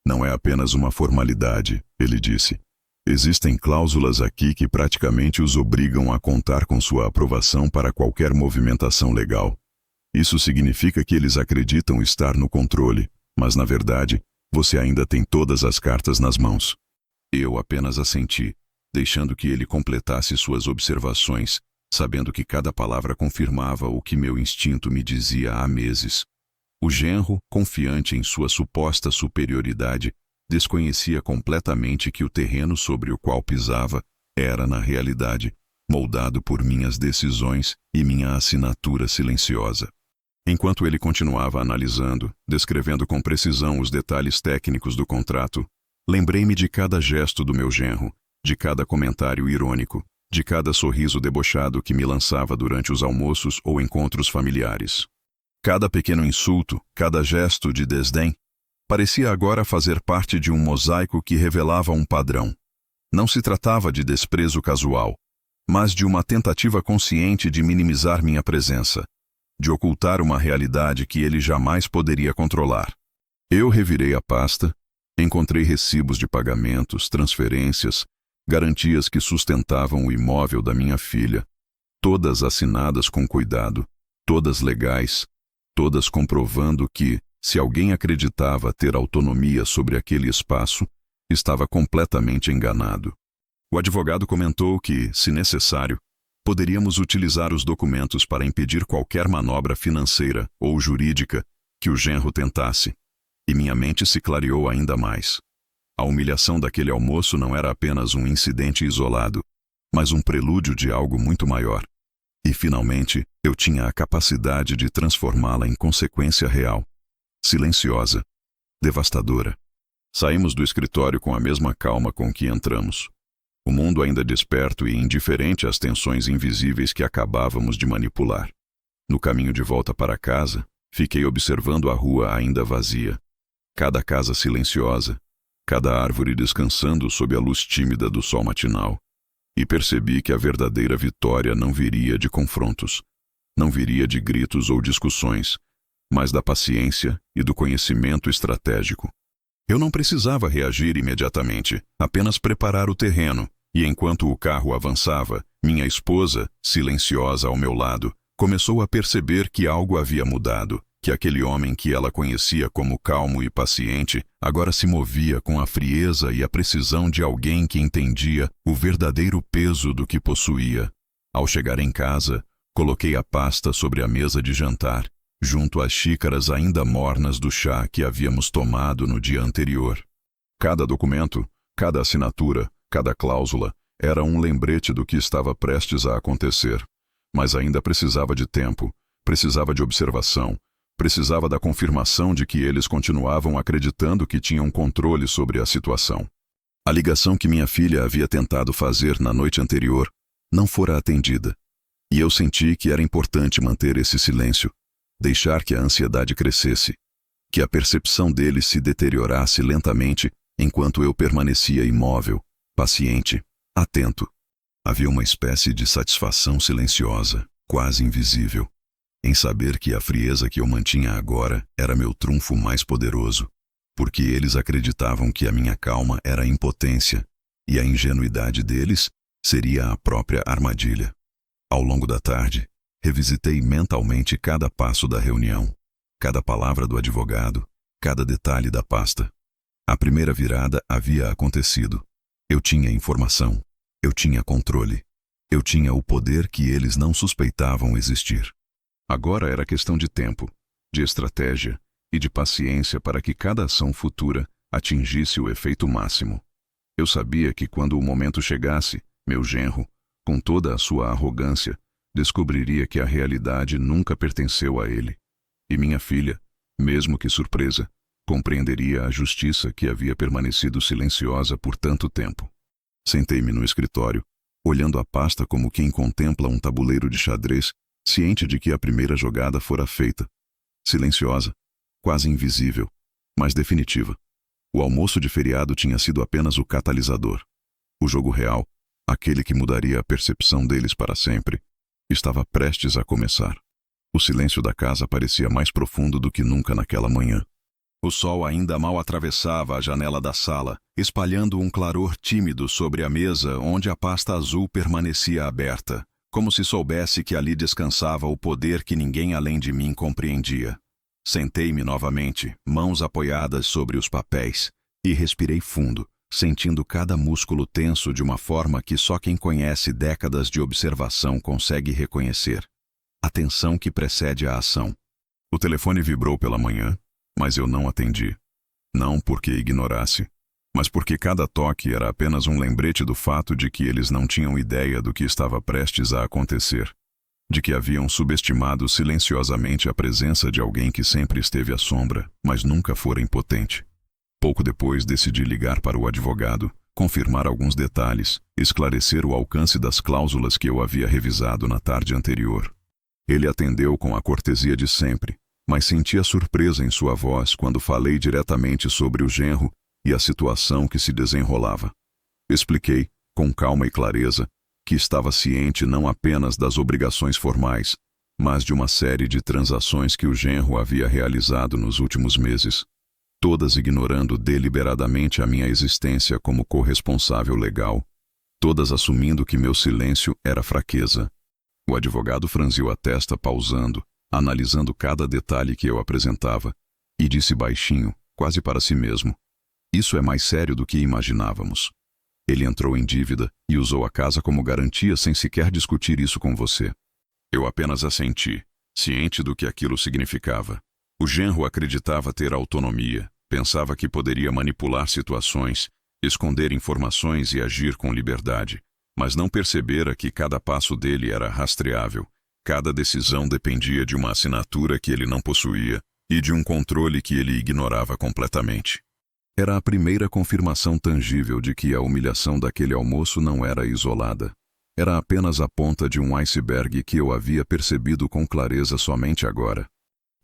Não é apenas uma formalidade, ele disse. Existem cláusulas aqui que praticamente os obrigam a contar com sua aprovação para qualquer movimentação legal. Isso significa que eles acreditam estar no controle, mas na verdade, você ainda tem todas as cartas nas mãos. Eu apenas assenti, deixando que ele completasse suas observações, sabendo que cada palavra confirmava o que meu instinto me dizia há meses. O genro, confiante em sua suposta superioridade, desconhecia completamente que o terreno sobre o qual pisava era, na realidade, moldado por minhas decisões e minha assinatura silenciosa. Enquanto ele continuava analisando, descrevendo com precisão os detalhes técnicos do contrato, lembrei-me de cada gesto do meu genro, de cada comentário irônico, de cada sorriso debochado que me lançava durante os almoços ou encontros familiares. Cada pequeno insulto, cada gesto de desdém, parecia agora fazer parte de um mosaico que revelava um padrão. Não se tratava de desprezo casual, mas de uma tentativa consciente de minimizar minha presença, de ocultar uma realidade que ele jamais poderia controlar. Eu revirei a pasta, encontrei recibos de pagamentos, transferências, garantias que sustentavam o imóvel da minha filha, todas assinadas com cuidado, todas legais, todas comprovando que, se alguém acreditava ter autonomia sobre aquele espaço, estava completamente enganado. O advogado comentou que, se necessário, poderíamos utilizar os documentos para impedir qualquer manobra financeira ou jurídica que o genro tentasse, e minha mente se clareou ainda mais. A humilhação daquele almoço não era apenas um incidente isolado, mas um prelúdio de algo muito maior. E, finalmente, eu tinha a capacidade de transformá-la em consequência real. Silenciosa, devastadora. Saímos do escritório com a mesma calma com que entramos. O mundo ainda desperto e indiferente às tensões invisíveis que acabávamos de manipular. No caminho de volta para casa, fiquei observando a rua ainda vazia. Cada casa silenciosa, cada árvore descansando sob a luz tímida do sol matinal. E percebi que a verdadeira vitória não viria de confrontos, não viria de gritos ou discussões, mas da paciência e do conhecimento estratégico. Eu não precisava reagir imediatamente, apenas preparar o terreno, e enquanto o carro avançava, minha esposa, silenciosa ao meu lado, começou a perceber que algo havia mudado, que aquele homem que ela conhecia como calmo e paciente, agora se movia com a frieza e a precisão de alguém que entendia o verdadeiro peso do que possuía. Ao chegar em casa, coloquei a pasta sobre a mesa de jantar, junto às xícaras ainda mornas do chá que havíamos tomado no dia anterior. Cada documento, cada assinatura, cada cláusula, era um lembrete do que estava prestes a acontecer. Mas ainda precisava de tempo, precisava de observação, precisava da confirmação de que eles continuavam acreditando que tinham controle sobre a situação. A ligação que minha filha havia tentado fazer na noite anterior não fora atendida, e eu senti que era importante manter esse silêncio, deixar que a ansiedade crescesse, que a percepção deles se deteriorasse lentamente enquanto eu permanecia imóvel, paciente, atento. Havia uma espécie de satisfação silenciosa, quase invisível, em saber que a frieza que eu mantinha agora era meu trunfo mais poderoso, porque eles acreditavam que a minha calma era impotência, e a ingenuidade deles seria a própria armadilha. Ao longo da tarde, revisitei mentalmente cada passo da reunião, cada palavra do advogado, cada detalhe da pasta. A primeira virada havia acontecido. Eu tinha informação, eu tinha controle, eu tinha o poder que eles não suspeitavam existir. Agora era questão de tempo, de estratégia e de paciência para que cada ação futura atingisse o efeito máximo. Eu sabia que quando o momento chegasse, meu genro, com toda a sua arrogância, descobriria que a realidade nunca pertenceu a ele. E minha filha, mesmo que surpresa, compreenderia a justiça que havia permanecido silenciosa por tanto tempo. Sentei-me no escritório, olhando a pasta como quem contempla um tabuleiro de xadrez, ciente de que a primeira jogada fora feita. Silenciosa, quase invisível, mas definitiva. O almoço de feriado tinha sido apenas o catalisador. O jogo real, aquele que mudaria a percepção deles para sempre, estava prestes a começar. O silêncio da casa parecia mais profundo do que nunca naquela manhã. O sol ainda mal atravessava a janela da sala, espalhando um claror tímido sobre a mesa onde a pasta azul permanecia aberta, como se soubesse que ali descansava o poder que ninguém além de mim compreendia. Sentei-me novamente, mãos apoiadas sobre os papéis, e respirei fundo, sentindo cada músculo tenso de uma forma que só quem conhece décadas de observação consegue reconhecer. A tensão que precede a ação. O telefone vibrou pela manhã, mas eu não atendi. Não porque ignorasse, mas porque cada toque era apenas um lembrete do fato de que eles não tinham ideia do que estava prestes a acontecer, de que haviam subestimado silenciosamente a presença de alguém que sempre esteve à sombra, mas nunca fora impotente. Pouco depois decidi ligar para o advogado, confirmar alguns detalhes, esclarecer o alcance das cláusulas que eu havia revisado na tarde anterior. Ele atendeu com a cortesia de sempre, mas senti a surpresa em sua voz quando falei diretamente sobre o genro e a situação que se desenrolava. Expliquei, com calma e clareza, que estava ciente não apenas das obrigações formais, mas de uma série de transações que o genro havia realizado nos últimos meses, todas ignorando deliberadamente a minha existência como corresponsável legal, todas assumindo que meu silêncio era fraqueza. O advogado franziu a testa pausando, analisando cada detalhe que eu apresentava, e disse baixinho, quase para si mesmo: "Isso é mais sério do que imaginávamos. Ele entrou em dívida e usou a casa como garantia sem sequer discutir isso com você." Eu apenas assenti, ciente do que aquilo significava. O genro acreditava ter autonomia, pensava que poderia manipular situações, esconder informações e agir com liberdade, mas não percebera que cada passo dele era rastreável, cada decisão dependia de uma assinatura que ele não possuía e de um controle que ele ignorava completamente. Era a primeira confirmação tangível de que a humilhação daquele almoço não era isolada. Era apenas a ponta de um iceberg que eu havia percebido com clareza somente agora.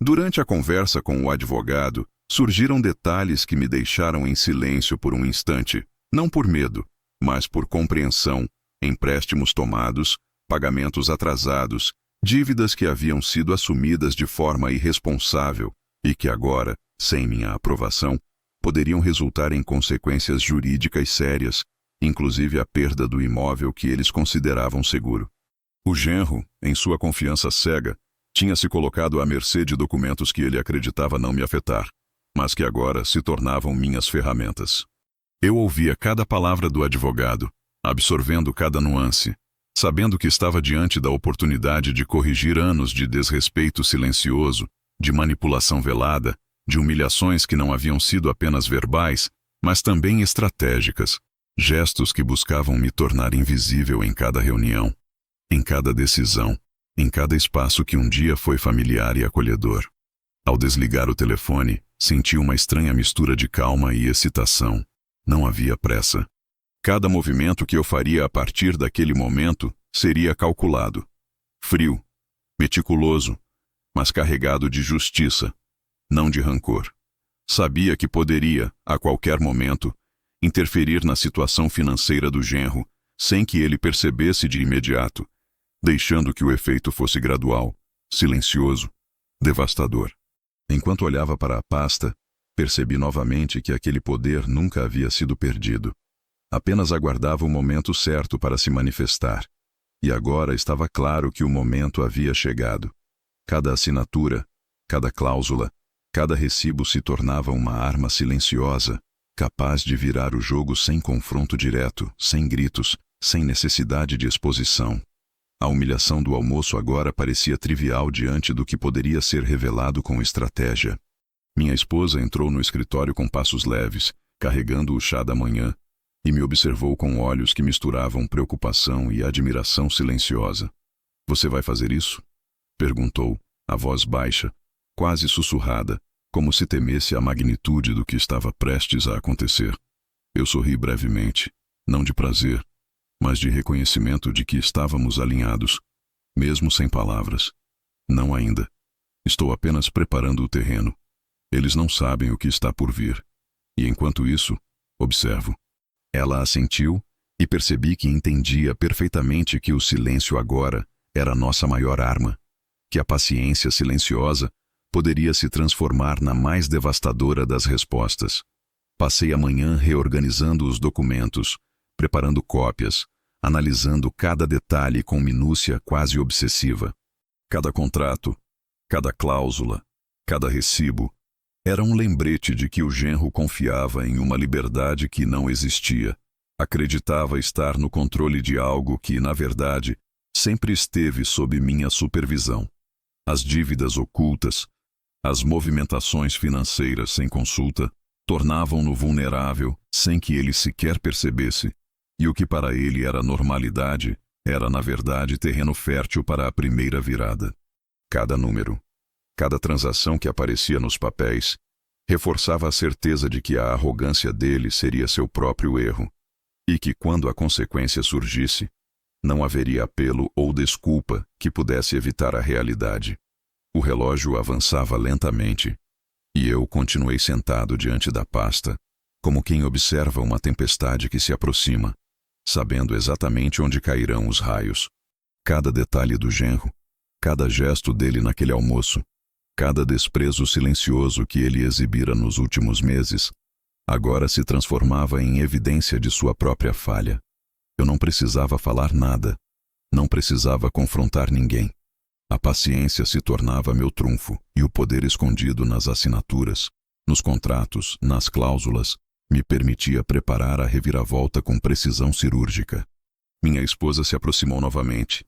Durante a conversa com o advogado, surgiram detalhes que me deixaram em silêncio por um instante, não por medo, mas por compreensão, empréstimos tomados, pagamentos atrasados, dívidas que haviam sido assumidas de forma irresponsável e que agora, sem minha aprovação, poderiam resultar em consequências jurídicas sérias, inclusive a perda do imóvel que eles consideravam seguro. O genro, em sua confiança cega, tinha se colocado à mercê de documentos que ele acreditava não me afetar, mas que agora se tornavam minhas ferramentas. Eu ouvia cada palavra do advogado, absorvendo cada nuance, sabendo que estava diante da oportunidade de corrigir anos de desrespeito silencioso, de manipulação velada, de humilhações que não haviam sido apenas verbais, mas também estratégicas, gestos que buscavam me tornar invisível em cada reunião, em cada decisão, em cada espaço que um dia foi familiar e acolhedor. Ao desligar o telefone, senti uma estranha mistura de calma e excitação. Não havia pressa. Cada movimento que eu faria a partir daquele momento seria calculado, frio, meticuloso, mas carregado de justiça, não de rancor. Sabia que poderia, a qualquer momento, interferir na situação financeira do genro, sem que ele percebesse de imediato, deixando que o efeito fosse gradual, silencioso, devastador. Enquanto olhava para a pasta, percebi novamente que aquele poder nunca havia sido perdido. Apenas aguardava o momento certo para se manifestar. E agora estava claro que o momento havia chegado. Cada assinatura, cada cláusula, cada recibo se tornava uma arma silenciosa, capaz de virar o jogo sem confronto direto, sem gritos, sem necessidade de exposição. A humilhação do almoço agora parecia trivial diante do que poderia ser revelado com estratégia. Minha esposa entrou no escritório com passos leves, carregando o chá da manhã, e me observou com olhos que misturavam preocupação e admiração silenciosa. "Você vai fazer isso?" perguntou, a voz baixa, quase sussurrada, como se temesse a magnitude do que estava prestes a acontecer. Eu sorri brevemente, não de prazer, mas de reconhecimento de que estávamos alinhados, mesmo sem palavras. Não ainda. Estou apenas preparando o terreno. Eles não sabem o que está por vir. E enquanto isso, observo. Ela assentiu e percebi que entendia perfeitamente que o silêncio agora era nossa maior arma, que a paciência silenciosa poderia se transformar na mais devastadora das respostas. Passei a manhã reorganizando os documentos, preparando cópias, analisando cada detalhe com minúcia quase obsessiva. Cada contrato, cada cláusula, cada recibo, era um lembrete de que o genro confiava em uma liberdade que não existia. Acreditava estar no controle de algo que, na verdade, sempre esteve sob minha supervisão. As dívidas ocultas, as movimentações financeiras sem consulta, tornavam-no vulnerável sem que ele sequer percebesse. E o que para ele era normalidade, era, na verdade, terreno fértil para a primeira virada. Cada número, cada transação que aparecia nos papéis, reforçava a certeza de que a arrogância dele seria seu próprio erro, e que quando a consequência surgisse, não haveria apelo ou desculpa que pudesse evitar a realidade. O relógio avançava lentamente, e eu continuei sentado diante da pasta, como quem observa uma tempestade que se aproxima, sabendo exatamente onde cairão os raios. Cada detalhe do genro, cada gesto dele naquele almoço, cada desprezo silencioso que ele exibira nos últimos meses, agora se transformava em evidência de sua própria falha. Eu não precisava falar nada, não precisava confrontar ninguém. A paciência se tornava meu trunfo, e o poder escondido nas assinaturas, nos contratos, nas cláusulas, me permitia preparar a reviravolta com precisão cirúrgica. Minha esposa se aproximou novamente,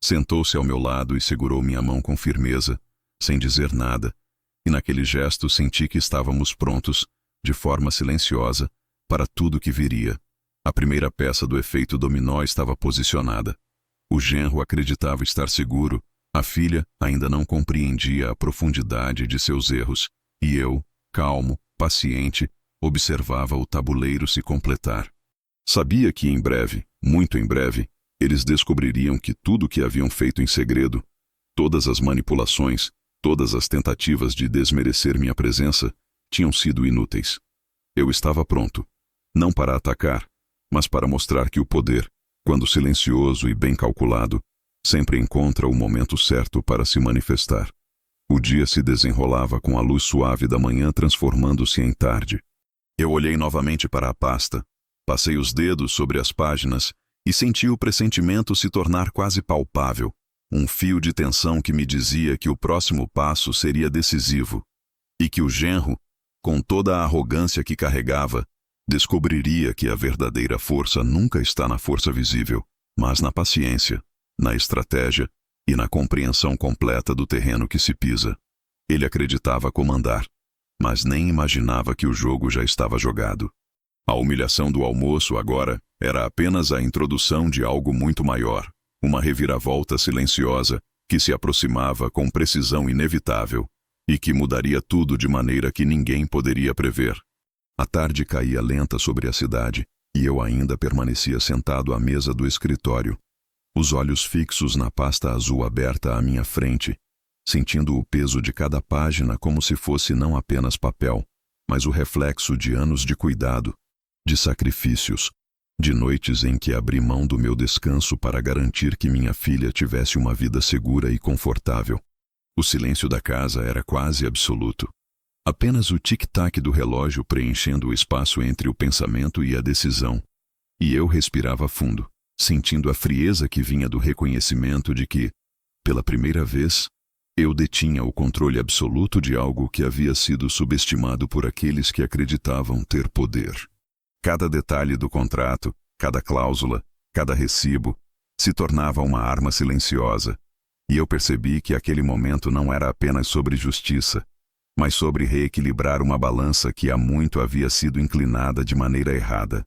sentou-se ao meu lado e segurou minha mão com firmeza, sem dizer nada, e naquele gesto senti que estávamos prontos, de forma silenciosa, para tudo que viria. A primeira peça do efeito dominó estava posicionada. O genro acreditava estar seguro, a filha ainda não compreendia a profundidade de seus erros, e eu, calmo, paciente, observava o tabuleiro se completar. Sabia que em breve, muito em breve, eles descobririam que tudo o que haviam feito em segredo, todas as manipulações, todas as tentativas de desmerecer minha presença, tinham sido inúteis. Eu estava pronto, não para atacar, mas para mostrar que o poder, quando silencioso e bem calculado, sempre encontra o momento certo para se manifestar. O dia se desenrolava com a luz suave da manhã transformando-se em tarde. Eu olhei novamente para a pasta, passei os dedos sobre as páginas e senti o pressentimento se tornar quase palpável, um fio de tensão que me dizia que o próximo passo seria decisivo, e que o genro, com toda a arrogância que carregava, descobriria que a verdadeira força nunca está na força visível, mas na paciência, na estratégia e na compreensão completa do terreno que se pisa. Ele acreditava comandar, mas nem imaginava que o jogo já estava jogado. A humilhação do almoço agora era apenas a introdução de algo muito maior, uma reviravolta silenciosa que se aproximava com precisão inevitável e que mudaria tudo de maneira que ninguém poderia prever. A tarde caía lenta sobre a cidade e eu ainda permanecia sentado à mesa do escritório, os olhos fixos na pasta azul aberta à minha frente, sentindo o peso de cada página como se fosse não apenas papel, mas o reflexo de anos de cuidado, de sacrifícios, de noites em que abri mão do meu descanso para garantir que minha filha tivesse uma vida segura e confortável. O silêncio da casa era quase absoluto. Apenas o tic-tac do relógio preenchendo o espaço entre o pensamento e a decisão. E eu respirava fundo, sentindo a frieza que vinha do reconhecimento de que, pela primeira vez, eu detinha o controle absoluto de algo que havia sido subestimado por aqueles que acreditavam ter poder. Cada detalhe do contrato, cada cláusula, cada recibo, se tornava uma arma silenciosa, e eu percebi que aquele momento não era apenas sobre justiça, mas sobre reequilibrar uma balança que há muito havia sido inclinada de maneira errada.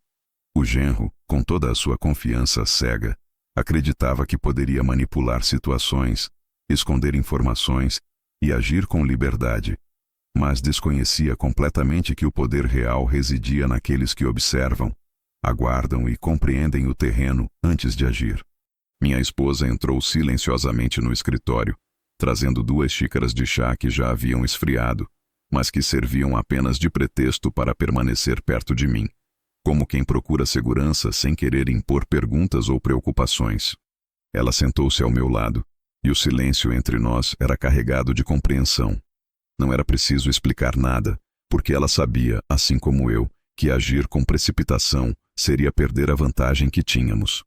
O genro, com toda a sua confiança cega, acreditava que poderia manipular situações, esconder informações e agir com liberdade, mas desconhecia completamente que o poder real residia naqueles que observam, aguardam e compreendem o terreno antes de agir. Minha esposa entrou silenciosamente no escritório, trazendo 2 xícaras de chá que já haviam esfriado, mas que serviam apenas de pretexto para permanecer perto de mim, como quem procura segurança sem querer impor perguntas ou preocupações. Ela sentou-se ao meu lado, e o silêncio entre nós era carregado de compreensão. Não era preciso explicar nada, porque ela sabia, assim como eu, que agir com precipitação seria perder a vantagem que tínhamos.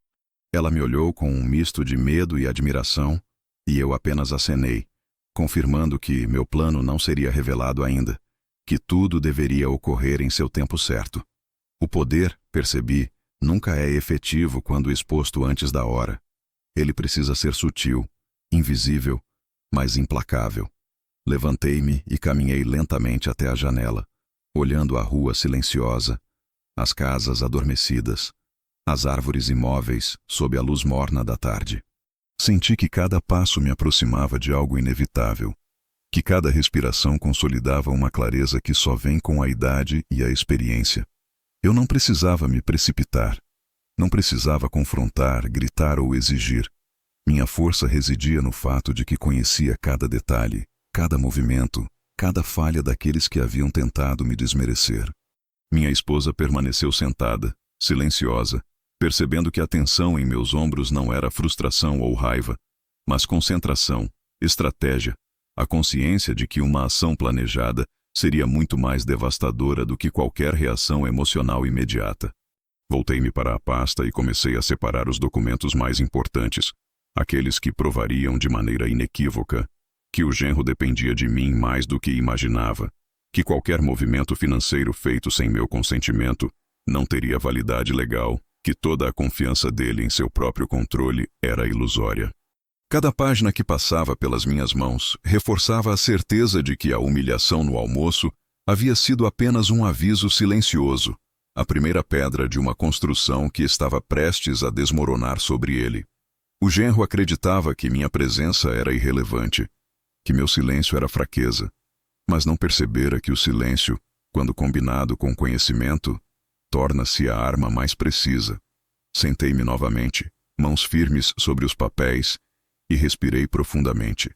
Ela me olhou com um misto de medo e admiração, e eu apenas acenei, confirmando que meu plano não seria revelado ainda, que tudo deveria ocorrer em seu tempo certo. O poder, percebi, nunca é efetivo quando exposto antes da hora. Ele precisa ser sutil, invisível, mas implacável. Levantei-me e caminhei lentamente até a janela, olhando a rua silenciosa, as casas adormecidas, as árvores imóveis sob a luz morna da tarde. Senti que cada passo me aproximava de algo inevitável, que cada respiração consolidava uma clareza que só vem com a idade e a experiência. Eu não precisava me precipitar, não precisava confrontar, gritar ou exigir. Minha força residia no fato de que conhecia cada detalhe, cada movimento, cada falha daqueles que haviam tentado me desmerecer. Minha esposa permaneceu sentada, silenciosa, percebendo que a tensão em meus ombros não era frustração ou raiva, mas concentração, estratégia, a consciência de que uma ação planejada seria muito mais devastadora do que qualquer reação emocional imediata. Voltei-me para a pasta e comecei a separar os documentos mais importantes, aqueles que provariam de maneira inequívoca que o genro dependia de mim mais do que imaginava, que qualquer movimento financeiro feito sem meu consentimento não teria validade legal, que toda a confiança dele em seu próprio controle era ilusória. Cada página que passava pelas minhas mãos reforçava a certeza de que a humilhação no almoço havia sido apenas um aviso silencioso, a primeira pedra de uma construção que estava prestes a desmoronar sobre ele. O genro acreditava que minha presença era irrelevante, que meu silêncio era fraqueza, mas não percebera que o silêncio, quando combinado com conhecimento, torna-se a arma mais precisa. Sentei-me novamente, mãos firmes sobre os papéis, e respirei profundamente.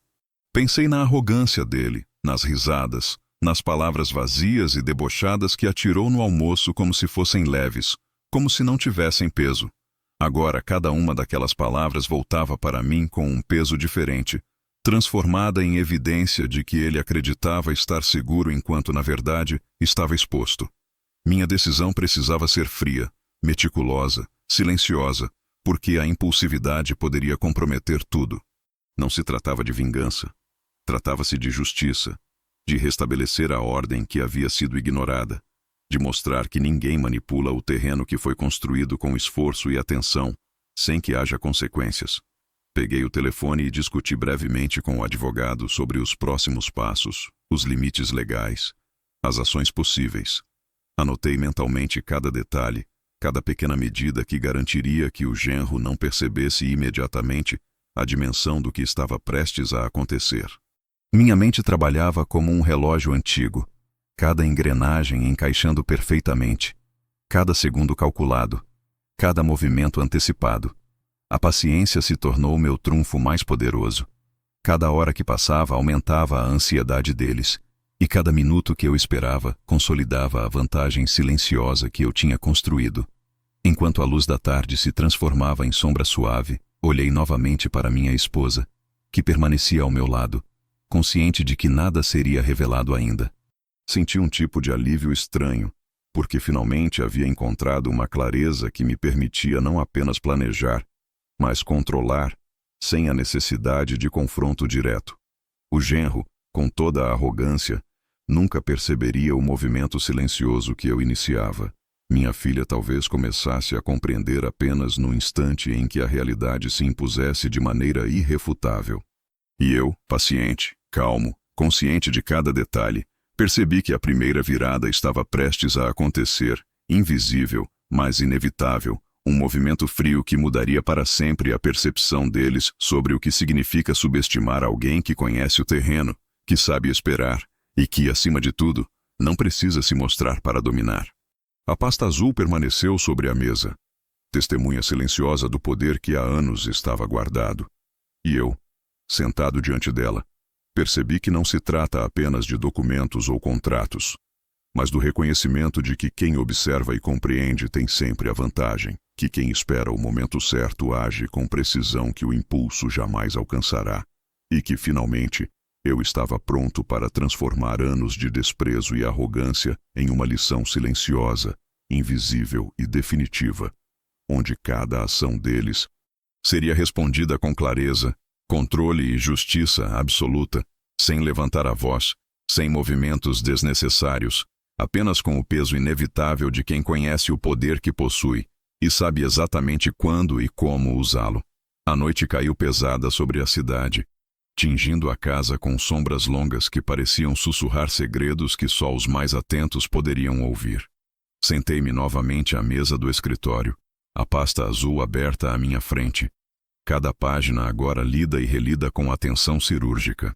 Pensei na arrogância dele, nas risadas, nas palavras vazias e debochadas que atirou no almoço como se fossem leves, como se não tivessem peso. Agora cada uma daquelas palavras voltava para mim com um peso diferente, transformada em evidência de que ele acreditava estar seguro enquanto, na verdade, estava exposto. Minha decisão precisava ser fria, meticulosa, silenciosa, porque a impulsividade poderia comprometer tudo. Não se tratava de vingança. Tratava-se de justiça, de restabelecer a ordem que havia sido ignorada, de mostrar que ninguém manipula o terreno que foi construído com esforço e atenção, sem que haja consequências. Peguei o telefone e discuti brevemente com o advogado sobre os próximos passos, os limites legais, as ações possíveis. Anotei mentalmente cada detalhe, cada pequena medida que garantiria que o genro não percebesse imediatamente a dimensão do que estava prestes a acontecer. Minha mente trabalhava como um relógio antigo, cada engrenagem encaixando perfeitamente, cada segundo calculado, cada movimento antecipado. A paciência se tornou meu trunfo mais poderoso. Cada hora que passava aumentava a ansiedade deles, e cada minuto que eu esperava consolidava a vantagem silenciosa que eu tinha construído. Enquanto a luz da tarde se transformava em sombra suave, olhei novamente para minha esposa, que permanecia ao meu lado, consciente de que nada seria revelado ainda. Senti um tipo de alívio estranho, porque finalmente havia encontrado uma clareza que me permitia não apenas planejar, mas controlar, sem a necessidade de confronto direto. O genro, com toda a arrogância, nunca perceberia o movimento silencioso que eu iniciava. Minha filha talvez começasse a compreender apenas no instante em que a realidade se impusesse de maneira irrefutável. E eu, paciente, calmo, consciente de cada detalhe, percebi que a primeira virada estava prestes a acontecer, invisível, mas inevitável, um movimento frio que mudaria para sempre a percepção deles sobre o que significa subestimar alguém que conhece o terreno, que sabe esperar, e que, acima de tudo, não precisa se mostrar para dominar. A pasta azul permaneceu sobre a mesa, testemunha silenciosa do poder que há anos estava guardado. E eu, sentado diante dela, percebi que não se trata apenas de documentos ou contratos, mas do reconhecimento de que quem observa e compreende tem sempre a vantagem, que quem espera o momento certo age com precisão que o impulso jamais alcançará, e que, finalmente, eu estava pronto para transformar anos de desprezo e arrogância em uma lição silenciosa, invisível e definitiva, onde cada ação deles seria respondida com clareza, controle e justiça absoluta, sem levantar a voz, sem movimentos desnecessários, apenas com o peso inevitável de quem conhece o poder que possui e sabe exatamente quando e como usá-lo. A noite caiu pesada sobre a cidade, tingindo a casa com sombras longas que pareciam sussurrar segredos que só os mais atentos poderiam ouvir. Sentei-me novamente à mesa do escritório, a pasta azul aberta à minha frente, cada página agora lida e relida com atenção cirúrgica.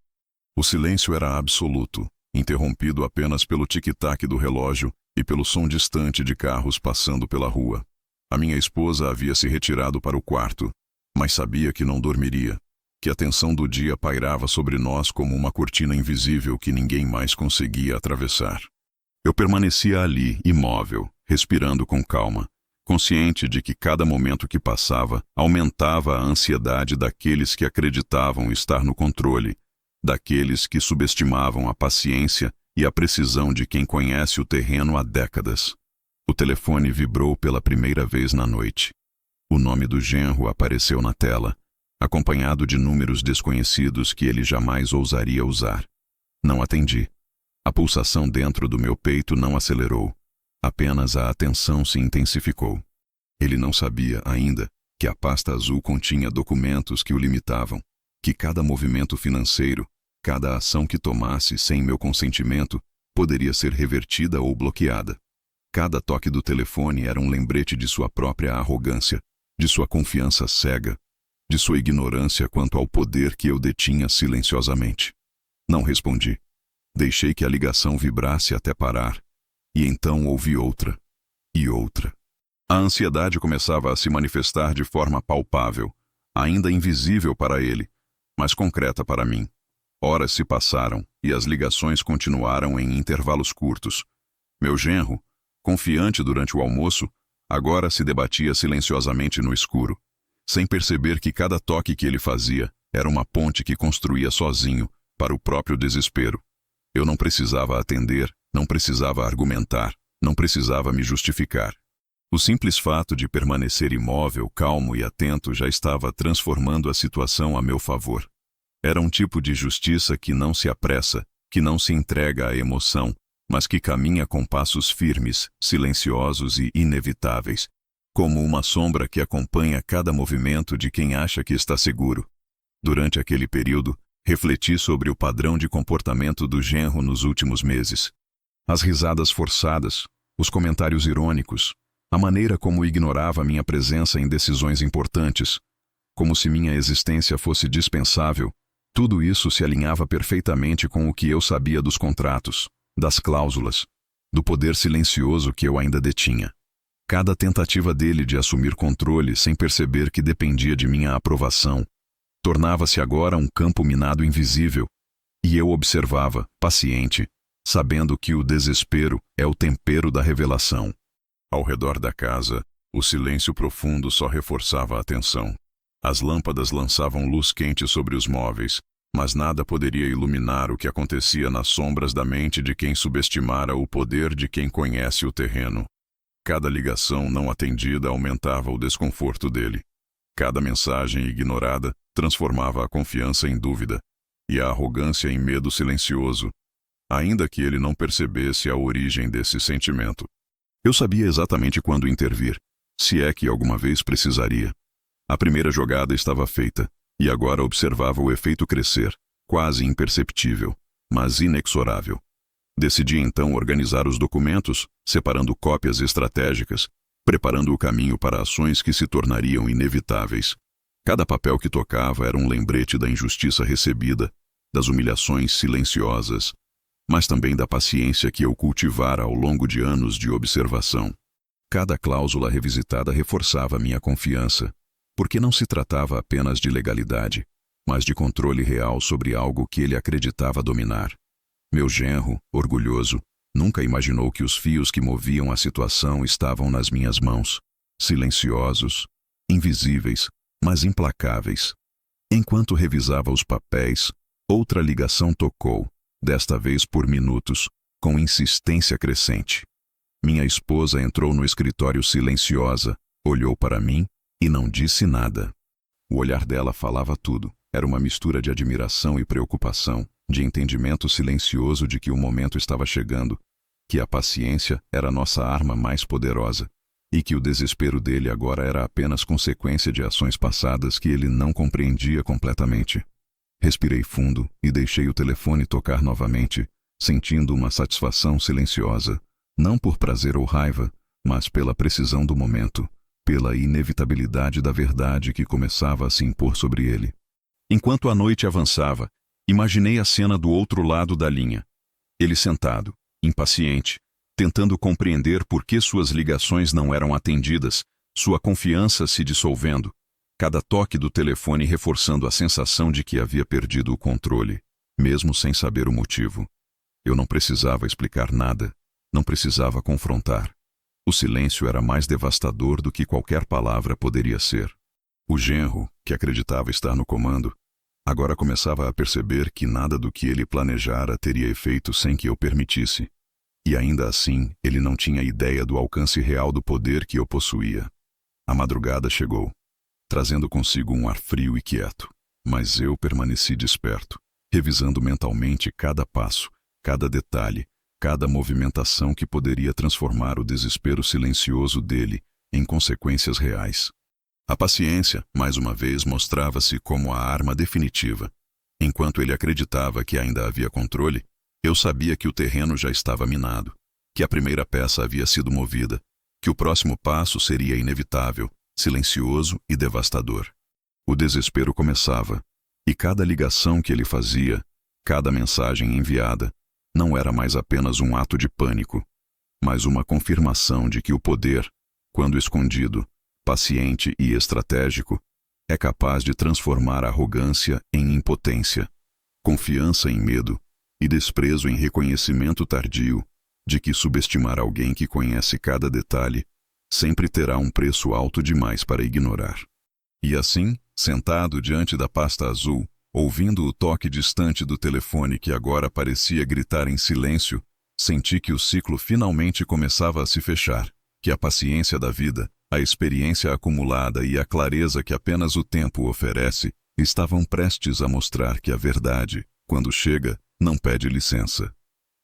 O silêncio era absoluto, interrompido apenas pelo tic-tac do relógio e pelo som distante de carros passando pela rua. A minha esposa havia se retirado para o quarto, mas sabia que não dormiria, que a tensão do dia pairava sobre nós como uma cortina invisível que ninguém mais conseguia atravessar. Eu permanecia ali, imóvel, respirando com calma, consciente de que cada momento que passava aumentava a ansiedade daqueles que acreditavam estar no controle, daqueles que subestimavam a paciência e a precisão de quem conhece o terreno há décadas. O telefone vibrou pela primeira vez na noite. O nome do genro apareceu na tela, acompanhado de números desconhecidos que ele jamais ousaria usar. Não atendi. A pulsação dentro do meu peito não acelerou. Apenas a atenção se intensificou. Ele não sabia, ainda, que a pasta azul continha documentos que o limitavam, que cada movimento financeiro, cada ação que tomasse sem meu consentimento, poderia ser revertida ou bloqueada. Cada toque do telefone era um lembrete de sua própria arrogância, de sua confiança cega, de sua ignorância quanto ao poder que eu detinha silenciosamente. Não respondi. Deixei que a ligação vibrasse até parar, e então ouvi outra, e outra. A ansiedade começava a se manifestar de forma palpável, ainda invisível para ele, mas concreta para mim. Horas se passaram, e as ligações continuaram em intervalos curtos. Meu genro, confiante durante o almoço, agora se debatia silenciosamente no escuro, sem perceber que cada toque que ele fazia era uma ponte que construía sozinho para o próprio desespero. Eu não precisava atender, não precisava argumentar, não precisava me justificar. O simples fato de permanecer imóvel, calmo e atento já estava transformando a situação a meu favor. Era um tipo de justiça que não se apressa, que não se entrega à emoção, mas que caminha com passos firmes, silenciosos e inevitáveis, como uma sombra que acompanha cada movimento de quem acha que está seguro. Durante aquele período, refleti sobre o padrão de comportamento do genro nos últimos meses. As risadas forçadas, os comentários irônicos, a maneira como ignorava minha presença em decisões importantes, como se minha existência fosse dispensável, tudo isso se alinhava perfeitamente com o que eu sabia dos contratos, das cláusulas, do poder silencioso que eu ainda detinha. Cada tentativa dele de assumir controle sem perceber que dependia de minha aprovação, tornava-se agora um campo minado invisível, e eu observava, paciente, sabendo que o desespero é o tempero da revelação. Ao redor da casa, o silêncio profundo só reforçava a tensão. As lâmpadas lançavam luz quente sobre os móveis, mas nada poderia iluminar o que acontecia nas sombras da mente de quem subestimara o poder de quem conhece o terreno. Cada ligação não atendida aumentava o desconforto dele. Cada mensagem ignorada transformava a confiança em dúvida e a arrogância em medo silencioso, ainda que ele não percebesse a origem desse sentimento. Eu sabia exatamente quando intervir, se é que alguma vez precisaria. A primeira jogada estava feita, e agora observava o efeito crescer, quase imperceptível, mas inexorável. Decidi então organizar os documentos, separando cópias estratégicas, preparando o caminho para ações que se tornariam inevitáveis. Cada papel que tocava era um lembrete da injustiça recebida, das humilhações silenciosas, mas também da paciência que eu cultivara ao longo de anos de observação. Cada cláusula revisitada reforçava minha confiança, porque não se tratava apenas de legalidade, mas de controle real sobre algo que ele acreditava dominar. Meu genro, orgulhoso, nunca imaginou que os fios que moviam a situação estavam nas minhas mãos, silenciosos, invisíveis, mas implacáveis. Enquanto revisava os papéis, outra ligação tocou, desta vez por minutos, com insistência crescente. Minha esposa entrou no escritório silenciosa, olhou para mim e não disse nada. O olhar dela falava tudo. Era uma mistura de admiração e preocupação, de entendimento silencioso de que o momento estava chegando, que a paciência era nossa arma mais poderosa, e que o desespero dele agora era apenas consequência de ações passadas que ele não compreendia completamente. Respirei fundo e deixei o telefone tocar novamente, sentindo uma satisfação silenciosa, não por prazer ou raiva, mas pela precisão do momento, pela inevitabilidade da verdade que começava a se impor sobre ele. Enquanto a noite avançava, imaginei a cena do outro lado da linha. Ele sentado, impaciente, tentando compreender por que suas ligações não eram atendidas, sua confiança se dissolvendo, cada toque do telefone reforçando a sensação de que havia perdido o controle, mesmo sem saber o motivo. Eu não precisava explicar nada, não precisava confrontar. O silêncio era mais devastador do que qualquer palavra poderia ser. O genro, que acreditava estar no comando, agora começava a perceber que nada do que ele planejara teria efeito sem que eu permitisse. E ainda assim, ele não tinha ideia do alcance real do poder que eu possuía. A madrugada chegou, trazendo consigo um ar frio e quieto, mas eu permaneci desperto, revisando mentalmente cada passo, cada detalhe, cada movimentação que poderia transformar o desespero silencioso dele em consequências reais. A paciência, mais uma vez, mostrava-se como a arma definitiva. Enquanto ele acreditava que ainda havia controle, eu sabia que o terreno já estava minado, que a primeira peça havia sido movida, que o próximo passo seria inevitável, silencioso e devastador. O desespero começava, e cada ligação que ele fazia, cada mensagem enviada, não era mais apenas um ato de pânico, mas uma confirmação de que o poder, quando escondido, paciente e estratégico, é capaz de transformar arrogância em impotência, confiança em medo e desprezo em reconhecimento tardio de que subestimar alguém que conhece cada detalhe sempre terá um preço alto demais para ignorar. E assim, sentado diante da pasta azul, ouvindo o toque distante do telefone que agora parecia gritar em silêncio, senti que o ciclo finalmente começava a se fechar, que a paciência da vida, a experiência acumulada e a clareza que apenas o tempo oferece estavam prestes a mostrar que a verdade, quando chega, não pede licença.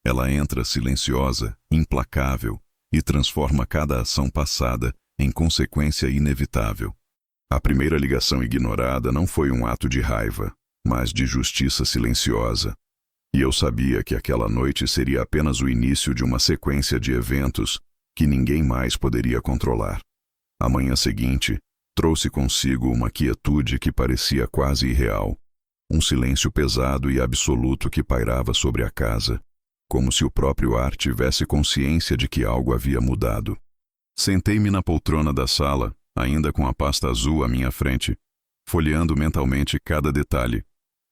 Ela entra silenciosa, implacável, e transforma cada ação passada em consequência inevitável. A primeira ligação ignorada não foi um ato de raiva, mas de justiça silenciosa. E eu sabia que aquela noite seria apenas o início de uma sequência de eventos que ninguém mais poderia controlar. A manhã seguinte trouxe consigo uma quietude que parecia quase irreal, um silêncio pesado e absoluto que pairava sobre a casa, como se o próprio ar tivesse consciência de que algo havia mudado. Sentei-me na poltrona da sala, ainda com a pasta azul à minha frente, folheando mentalmente cada detalhe,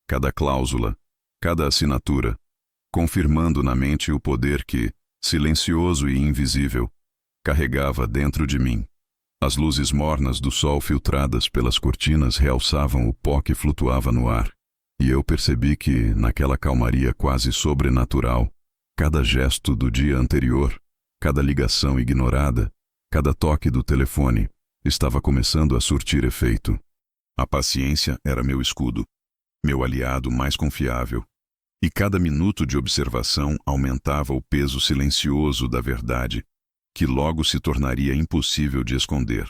cada cláusula, cada assinatura, confirmando na mente o poder que, silencioso e invisível, carregava dentro de mim. As luzes mornas do sol filtradas pelas cortinas realçavam o pó que flutuava no ar, e eu percebi que, naquela calmaria quase sobrenatural, cada gesto do dia anterior, cada ligação ignorada, cada toque do telefone, estava começando a surtir efeito. A paciência era meu escudo, meu aliado mais confiável, e cada minuto de observação aumentava o peso silencioso da verdade, que logo se tornaria impossível de esconder.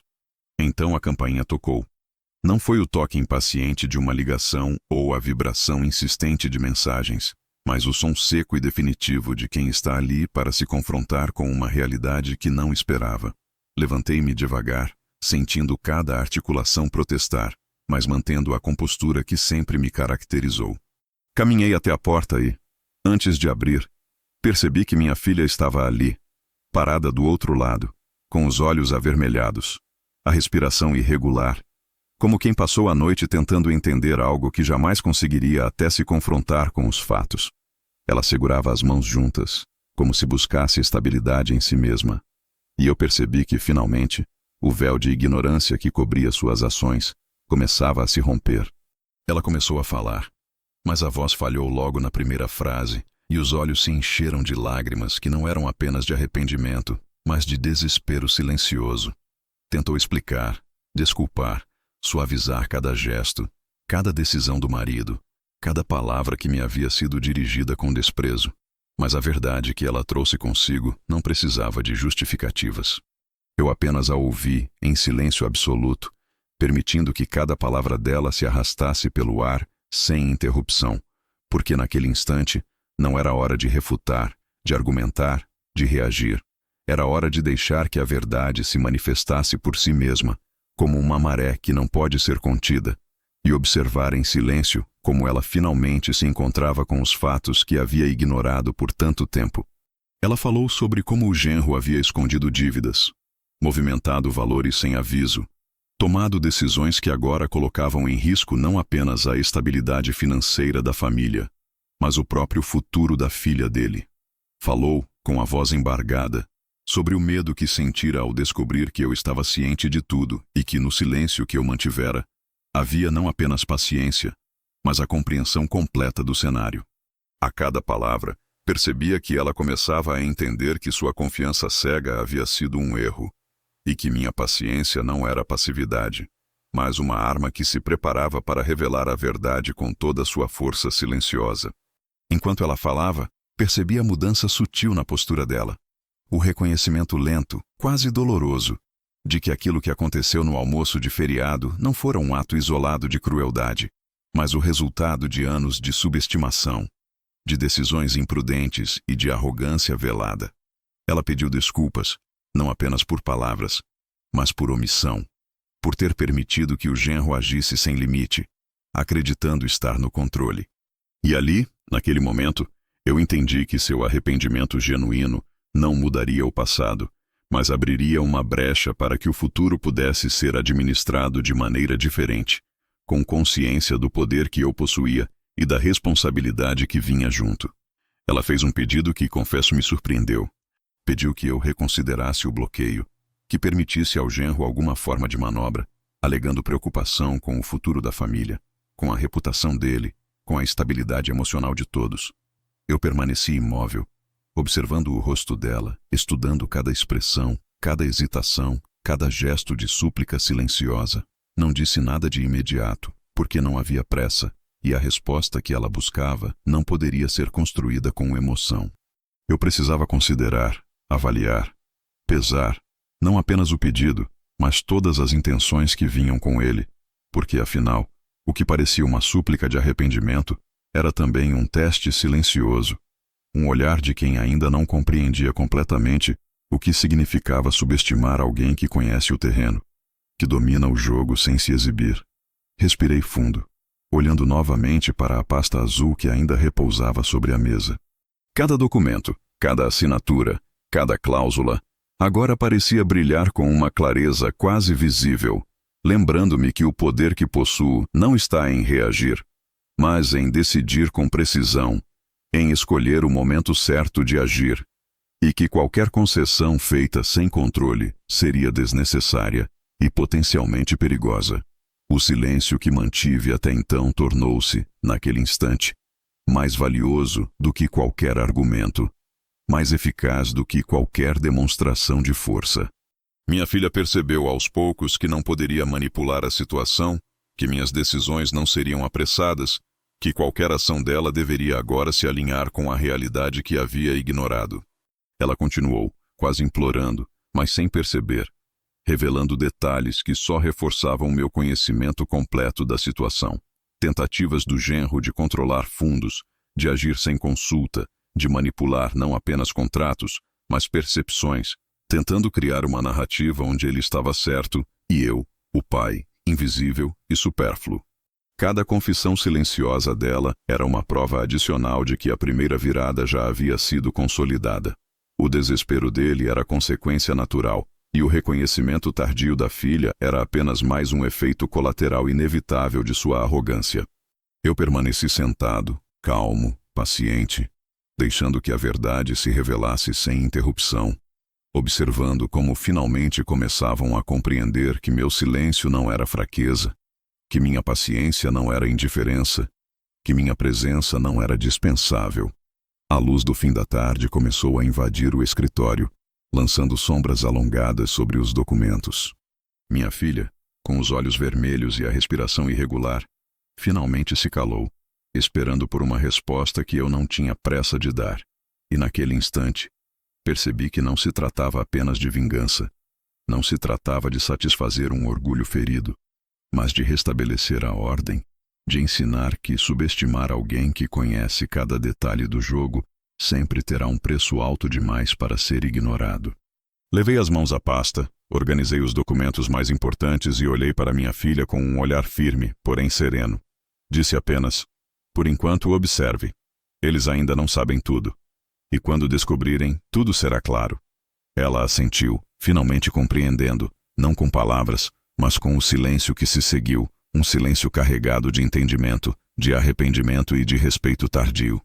Então a campainha tocou. Não foi o toque impaciente de uma ligação ou a vibração insistente de mensagens, mas o som seco e definitivo de quem está ali para se confrontar com uma realidade que não esperava. Levantei-me devagar, sentindo cada articulação protestar, mas mantendo a compostura que sempre me caracterizou. Caminhei até a porta e, antes de abrir, percebi que minha filha estava ali, parada do outro lado, com os olhos avermelhados, a respiração irregular, como quem passou a noite tentando entender algo que jamais conseguiria até se confrontar com os fatos. Ela segurava as mãos juntas, como se buscasse estabilidade em si mesma. E eu percebi que, finalmente, o véu de ignorância que cobria suas ações começava a se romper. Ela começou a falar, mas a voz falhou logo na primeira frase e os olhos se encheram de lágrimas que não eram apenas de arrependimento, mas de desespero silencioso. Tentou explicar, desculpar, suavizar cada gesto, cada decisão do marido, cada palavra que me havia sido dirigida com desprezo. Mas a verdade que ela trouxe consigo não precisava de justificativas. Eu apenas a ouvi em silêncio absoluto, permitindo que cada palavra dela se arrastasse pelo ar sem interrupção, porque naquele instante não era hora de refutar, de argumentar, de reagir. Era hora de deixar que a verdade se manifestasse por si mesma, como uma maré que não pode ser contida, e observar em silêncio como ela finalmente se encontrava com os fatos que havia ignorado por tanto tempo. Ela falou sobre como o genro havia escondido dívidas, movimentado valores sem aviso, tomado decisões que agora colocavam em risco não apenas a estabilidade financeira da família, mas o próprio futuro da filha dele. Falou, com a voz embargada, sobre o medo que sentira ao descobrir que eu estava ciente de tudo e que, no silêncio que eu mantivera, havia não apenas paciência, mas a compreensão completa do cenário. A cada palavra, percebia que ela começava a entender que sua confiança cega havia sido um erro, e que minha paciência não era passividade, mas uma arma que se preparava para revelar a verdade com toda a sua força silenciosa. Enquanto ela falava, percebi a mudança sutil na postura dela, o reconhecimento lento, quase doloroso, de que aquilo que aconteceu no almoço de feriado não fora um ato isolado de crueldade, mas o resultado de anos de subestimação, de decisões imprudentes e de arrogância velada. Ela pediu desculpas, não apenas por palavras, mas por omissão, por ter permitido que o genro agisse sem limite, acreditando estar no controle. E ali, naquele momento, eu entendi que seu arrependimento genuíno não mudaria o passado, mas abriria uma brecha para que o futuro pudesse ser administrado de maneira diferente, com consciência do poder que eu possuía e da responsabilidade que vinha junto. Ela fez um pedido que, confesso, me surpreendeu. Pediu que eu reconsiderasse o bloqueio, que permitisse ao genro alguma forma de manobra, alegando preocupação com o futuro da família, com a reputação dele, com a estabilidade emocional de todos. Eu permaneci imóvel, observando o rosto dela, estudando cada expressão, cada hesitação, cada gesto de súplica silenciosa. Não disse nada de imediato, porque não havia pressa, e a resposta que ela buscava não poderia ser construída com emoção. Eu precisava considerar, avaliar, pesar, não apenas o pedido, mas todas as intenções que vinham com ele, porque, afinal, o que parecia uma súplica de arrependimento era também um teste silencioso, um olhar de quem ainda não compreendia completamente o que significava subestimar alguém que conhece o terreno, que domina o jogo sem se exibir. Respirei fundo, olhando novamente para a pasta azul que ainda repousava sobre a mesa. Cada documento, cada assinatura, cada cláusula, agora parecia brilhar com uma clareza quase visível, lembrando-me que o poder que possuo não está em reagir, mas em decidir com precisão, em escolher o momento certo de agir, e que qualquer concessão feita sem controle seria desnecessária e potencialmente perigosa. O silêncio que mantive até então tornou-se, naquele instante, mais valioso do que qualquer argumento, mais eficaz do que qualquer demonstração de força. Minha filha percebeu aos poucos que não poderia manipular a situação, que minhas decisões não seriam apressadas, que qualquer ação dela deveria agora se alinhar com a realidade que havia ignorado. Ela continuou, quase implorando, mas sem perceber, revelando detalhes que só reforçavam meu conhecimento completo da situação. Tentativas do genro de controlar fundos, de agir sem consulta, de manipular não apenas contratos, mas percepções, tentando criar uma narrativa onde ele estava certo e eu, o pai, invisível e supérfluo. Cada confissão silenciosa dela era uma prova adicional de que a primeira virada já havia sido consolidada. O desespero dele era consequência natural, E o reconhecimento tardio da filha era apenas mais um efeito colateral inevitável de sua arrogância. Eu permaneci sentado, calmo, paciente, deixando que a verdade se revelasse sem interrupção, observando como finalmente começavam a compreender que meu silêncio não era fraqueza, que minha paciência não era indiferença, que minha presença não era dispensável. A luz do fim da tarde começou a invadir o escritório, lançando sombras alongadas sobre os documentos. Minha filha, com os olhos vermelhos e a respiração irregular, finalmente se calou, esperando por uma resposta que eu não tinha pressa de dar. E naquele instante, percebi que não se tratava apenas de vingança, não se tratava de satisfazer um orgulho ferido, mas de restabelecer a ordem, de ensinar que subestimar alguém que conhece cada detalhe do jogo sempre terá um preço alto demais para ser ignorado. Levei as mãos à pasta, organizei os documentos mais importantes e olhei para minha filha com um olhar firme, porém sereno. Disse apenas: por enquanto observe. Eles ainda não sabem tudo. E quando descobrirem, tudo será claro. Ela assentiu, finalmente compreendendo, não com palavras, mas com o silêncio que se seguiu, um silêncio carregado de entendimento, de arrependimento e de respeito tardio.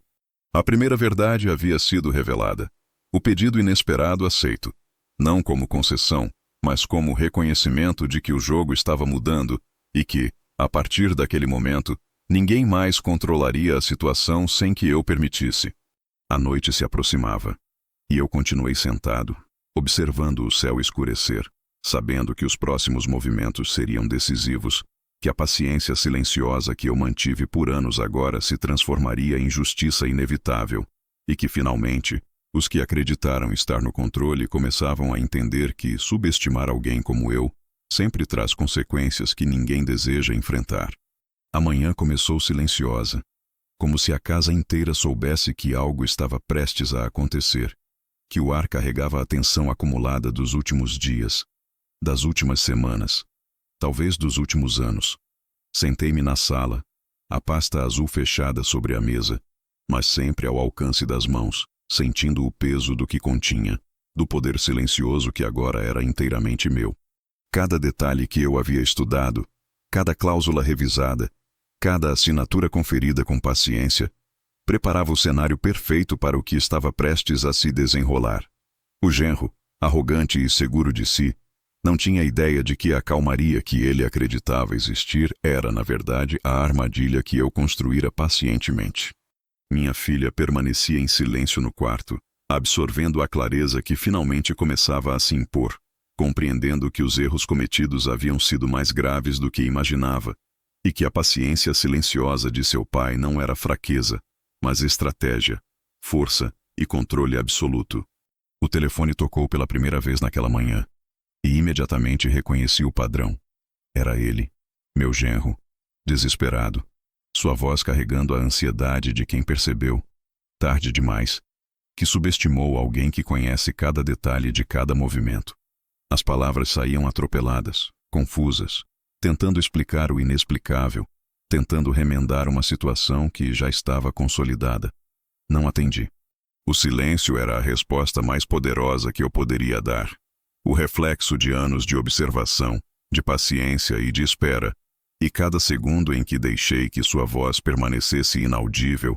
A primeira verdade havia sido revelada. O pedido inesperado aceito. Não como concessão, mas como reconhecimento de que o jogo estava mudando e que, a partir daquele momento, ninguém mais controlaria a situação sem que eu permitisse. A noite se aproximava, e eu continuei sentado, observando o céu escurecer, sabendo que os próximos movimentos seriam decisivos, que a paciência silenciosa que eu mantive por anos agora se transformaria em justiça inevitável, e que, finalmente, os que acreditaram estar no controle começavam a entender que subestimar alguém como eu sempre traz consequências que ninguém deseja enfrentar. A manhã começou silenciosa, como se a casa inteira soubesse que algo estava prestes a acontecer, que o ar carregava a tensão acumulada dos últimos dias, das últimas semanas, talvez dos últimos anos. Sentei-me na sala, a pasta azul fechada sobre a mesa, mas sempre ao alcance das mãos, sentindo o peso do que continha, do poder silencioso que agora era inteiramente meu. Cada detalhe que eu havia estudado, cada cláusula revisada, cada assinatura conferida com paciência, preparava o cenário perfeito para o que estava prestes a se desenrolar. O genro, arrogante e seguro de si, não tinha ideia de que a calmaria que ele acreditava existir era, na verdade, a armadilha que eu construíra pacientemente. Minha filha permanecia em silêncio no quarto, absorvendo a clareza que finalmente começava a se impor, compreendendo que os erros cometidos haviam sido mais graves do que imaginava, e que a paciência silenciosa de seu pai não era fraqueza, mas estratégia, força e controle absoluto. O telefone tocou pela primeira vez naquela manhã, e imediatamente reconheci o padrão. Era ele, meu genro, desesperado, sua voz carregando a ansiedade de quem percebeu, tarde demais, que subestimou alguém que conhece cada detalhe de cada movimento. As palavras saíam atropeladas, confusas, tentando explicar o inexplicável, tentando remendar uma situação que já estava consolidada. Não atendi. O silêncio era a resposta mais poderosa que eu poderia dar. O reflexo de anos de observação, de paciência e de espera, e cada segundo em que deixei que sua voz permanecesse inaudível,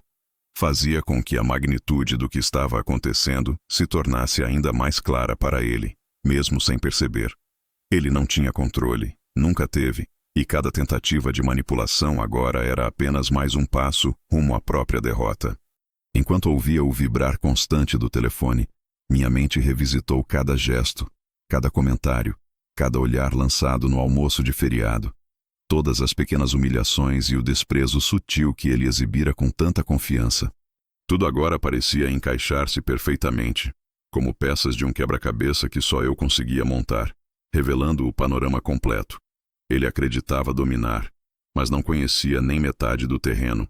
fazia com que a magnitude do que estava acontecendo se tornasse ainda mais clara para ele, mesmo sem perceber. Ele não tinha controle, nunca teve, e cada tentativa de manipulação agora era apenas mais um passo rumo à própria derrota. Enquanto ouvia o vibrar constante do telefone, minha mente revisitou cada gesto, cada comentário, cada olhar lançado no almoço de feriado, todas as pequenas humilhações e o desprezo sutil que ele exibira com tanta confiança. Tudo agora parecia encaixar-se perfeitamente, como peças de um quebra-cabeça que só eu conseguia montar, revelando o panorama completo. Ele acreditava dominar, mas não conhecia nem metade do terreno.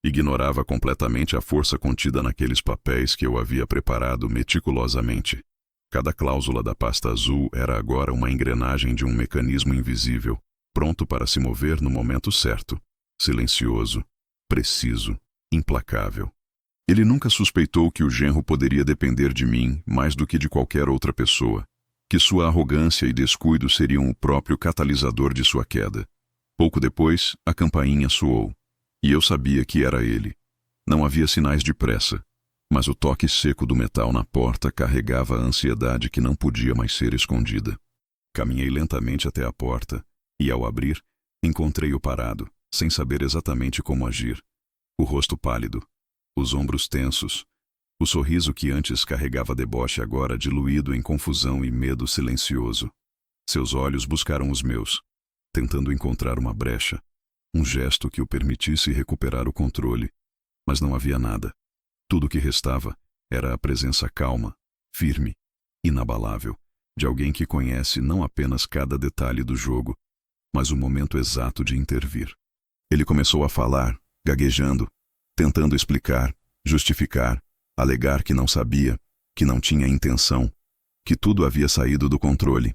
Ignorava completamente a força contida naqueles papéis que eu havia preparado meticulosamente. Cada cláusula da pasta azul era agora uma engrenagem de um mecanismo invisível, pronto para se mover no momento certo, silencioso, preciso, implacável. Ele nunca suspeitou que o genro poderia depender de mim mais do que de qualquer outra pessoa. que sua arrogância e descuido seriam o próprio catalisador de sua queda. Pouco depois, a campainha soou, e eu sabia que era ele. Não havia sinais de pressa, mas o toque seco do metal na porta carregava a ansiedade que não podia mais ser escondida. Caminhei lentamente até a porta, e ao abrir, encontrei-o parado, sem saber exatamente como agir. O rosto pálido, os ombros tensos, o sorriso que antes carregava deboche agora diluído em confusão e medo silencioso. Seus olhos buscaram os meus, tentando encontrar uma brecha, um gesto que o permitisse recuperar o controle. Mas não havia nada. Tudo o que restava era a presença calma, firme, inabalável, de alguém que conhece não apenas cada detalhe do jogo, mas o momento exato de intervir. Ele começou a falar, gaguejando, tentando explicar, justificar, alegar que não sabia, que não tinha intenção, que tudo havia saído do controle.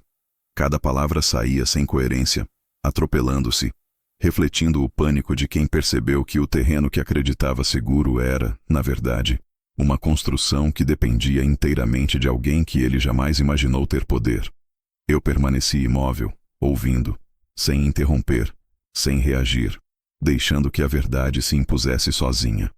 Cada palavra saía sem coerência, atropelando-se, refletindo o pânico de quem percebeu que o terreno que acreditava seguro era, na verdade, uma construção que dependia inteiramente de alguém que ele jamais imaginou ter poder. Eu permaneci imóvel, ouvindo, sem interromper, sem reagir, deixando que a verdade se impusesse sozinha.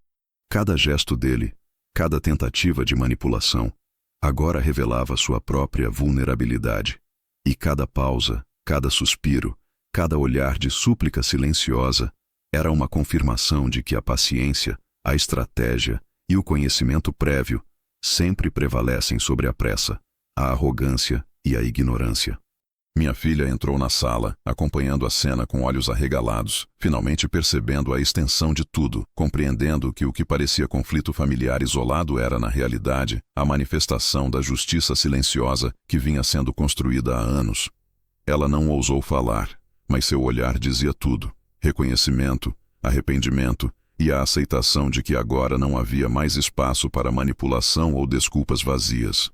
Cada gesto dele, cada tentativa de manipulação, agora revelava sua própria vulnerabilidade. E cada pausa, cada suspiro, cada olhar de súplica silenciosa era uma confirmação de que a paciência, a estratégia e o conhecimento prévio sempre prevalecem sobre a pressa, a arrogância e a ignorância. Minha filha entrou na sala, acompanhando a cena com olhos arregalados, finalmente percebendo a extensão de tudo, compreendendo que o que parecia conflito familiar isolado era, na realidade, a manifestação da justiça silenciosa que vinha sendo construída há anos. Ela não ousou falar, mas seu olhar dizia tudo: reconhecimento, arrependimento e a aceitação de que agora não havia mais espaço para manipulação ou desculpas vazias.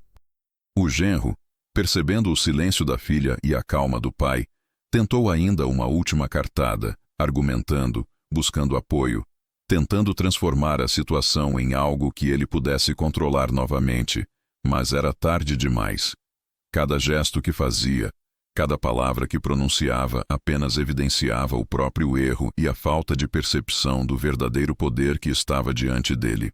O genro, percebendo o silêncio da filha e a calma do pai, tentou ainda uma última cartada, argumentando, buscando apoio, tentando transformar a situação em algo que ele pudesse controlar novamente, mas era tarde demais. Cada gesto que fazia, cada palavra que pronunciava apenas evidenciava o próprio erro e a falta de percepção do verdadeiro poder que estava diante dele.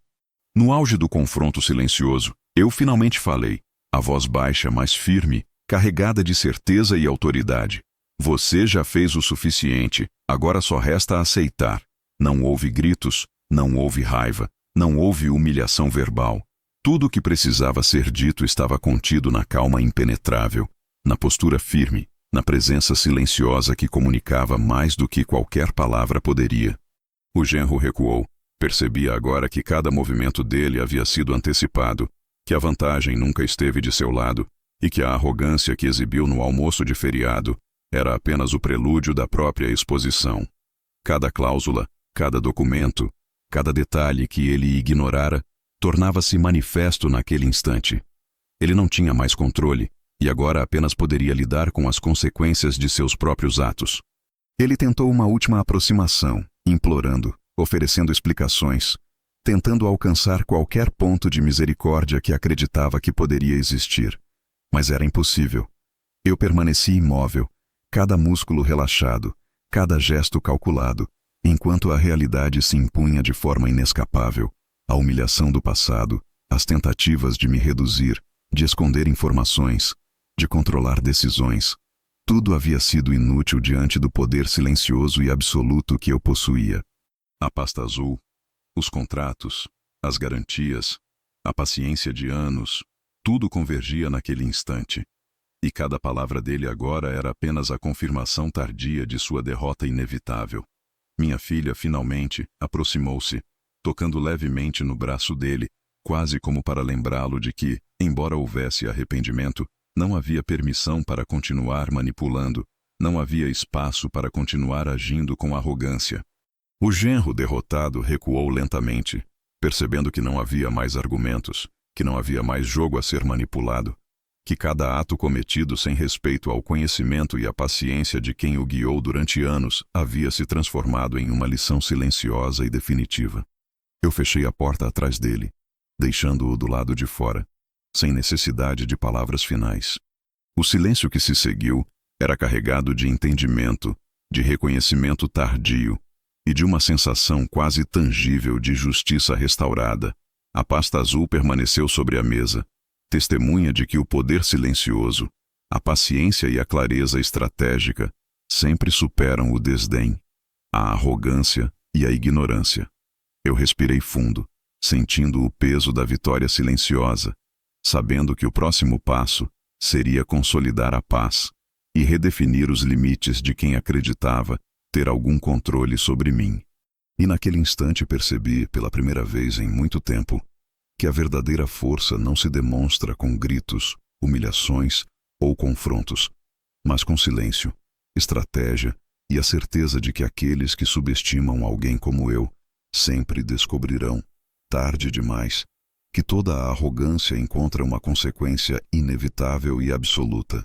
No auge do confronto silencioso, eu finalmente falei, a voz baixa, mas firme, carregada de certeza e autoridade. Você já fez o suficiente, agora só resta aceitar. Não houve gritos, não houve raiva, não houve humilhação verbal. Tudo o que precisava ser dito estava contido na calma impenetrável, na postura firme, na presença silenciosa que comunicava mais do que qualquer palavra poderia. O genro recuou. Percebia agora que cada movimento dele havia sido antecipado, que a vantagem nunca esteve de seu lado e que a arrogância que exibiu no almoço de feriado era apenas o prelúdio da própria exposição. Cada cláusula, cada documento, cada detalhe que ele ignorara tornava-se manifesto naquele instante. Ele não tinha mais controle e agora apenas poderia lidar com as consequências de seus próprios atos. Ele tentou uma última aproximação, implorando, oferecendo explicações, tentando alcançar qualquer ponto de misericórdia que acreditava que poderia existir. Mas era impossível. Eu permaneci imóvel, cada músculo relaxado, cada gesto calculado, enquanto a realidade se impunha de forma inescapável, a humilhação do passado, as tentativas de me reduzir, de esconder informações, de controlar decisões. Tudo havia sido inútil diante do poder silencioso e absoluto que eu possuía. A pasta azul, os contratos, as garantias, a paciência de anos, tudo convergia naquele instante. E cada palavra dele agora era apenas a confirmação tardia de sua derrota inevitável. Minha filha, finalmente, aproximou-se, tocando levemente no braço dele, quase como para lembrá-lo de que, embora houvesse arrependimento, não havia permissão para continuar manipulando, não havia espaço para continuar agindo com arrogância. O genro derrotado recuou lentamente, percebendo que não havia mais argumentos, que não havia mais jogo a ser manipulado, que cada ato cometido sem respeito ao conhecimento e à paciência de quem o guiou durante anos havia se transformado em uma lição silenciosa e definitiva. Eu fechei a porta atrás dele, deixando-o do lado de fora, sem necessidade de palavras finais. O silêncio que se seguiu era carregado de entendimento, de reconhecimento tardio e de uma sensação quase tangível de justiça restaurada. A pasta azul permaneceu sobre a mesa, testemunha de que o poder silencioso, a paciência e a clareza estratégica sempre superam o desdém, a arrogância e a ignorância. Eu respirei fundo, sentindo o peso da vitória silenciosa, sabendo que o próximo passo seria consolidar a paz e redefinir os limites de quem acreditava ter algum controle sobre mim. E naquele instante percebi, pela primeira vez em muito tempo, que a verdadeira força não se demonstra com gritos, humilhações ou confrontos, mas com silêncio, estratégia e a certeza de que aqueles que subestimam alguém como eu sempre descobrirão, tarde demais, que toda a arrogância encontra uma consequência inevitável e absoluta.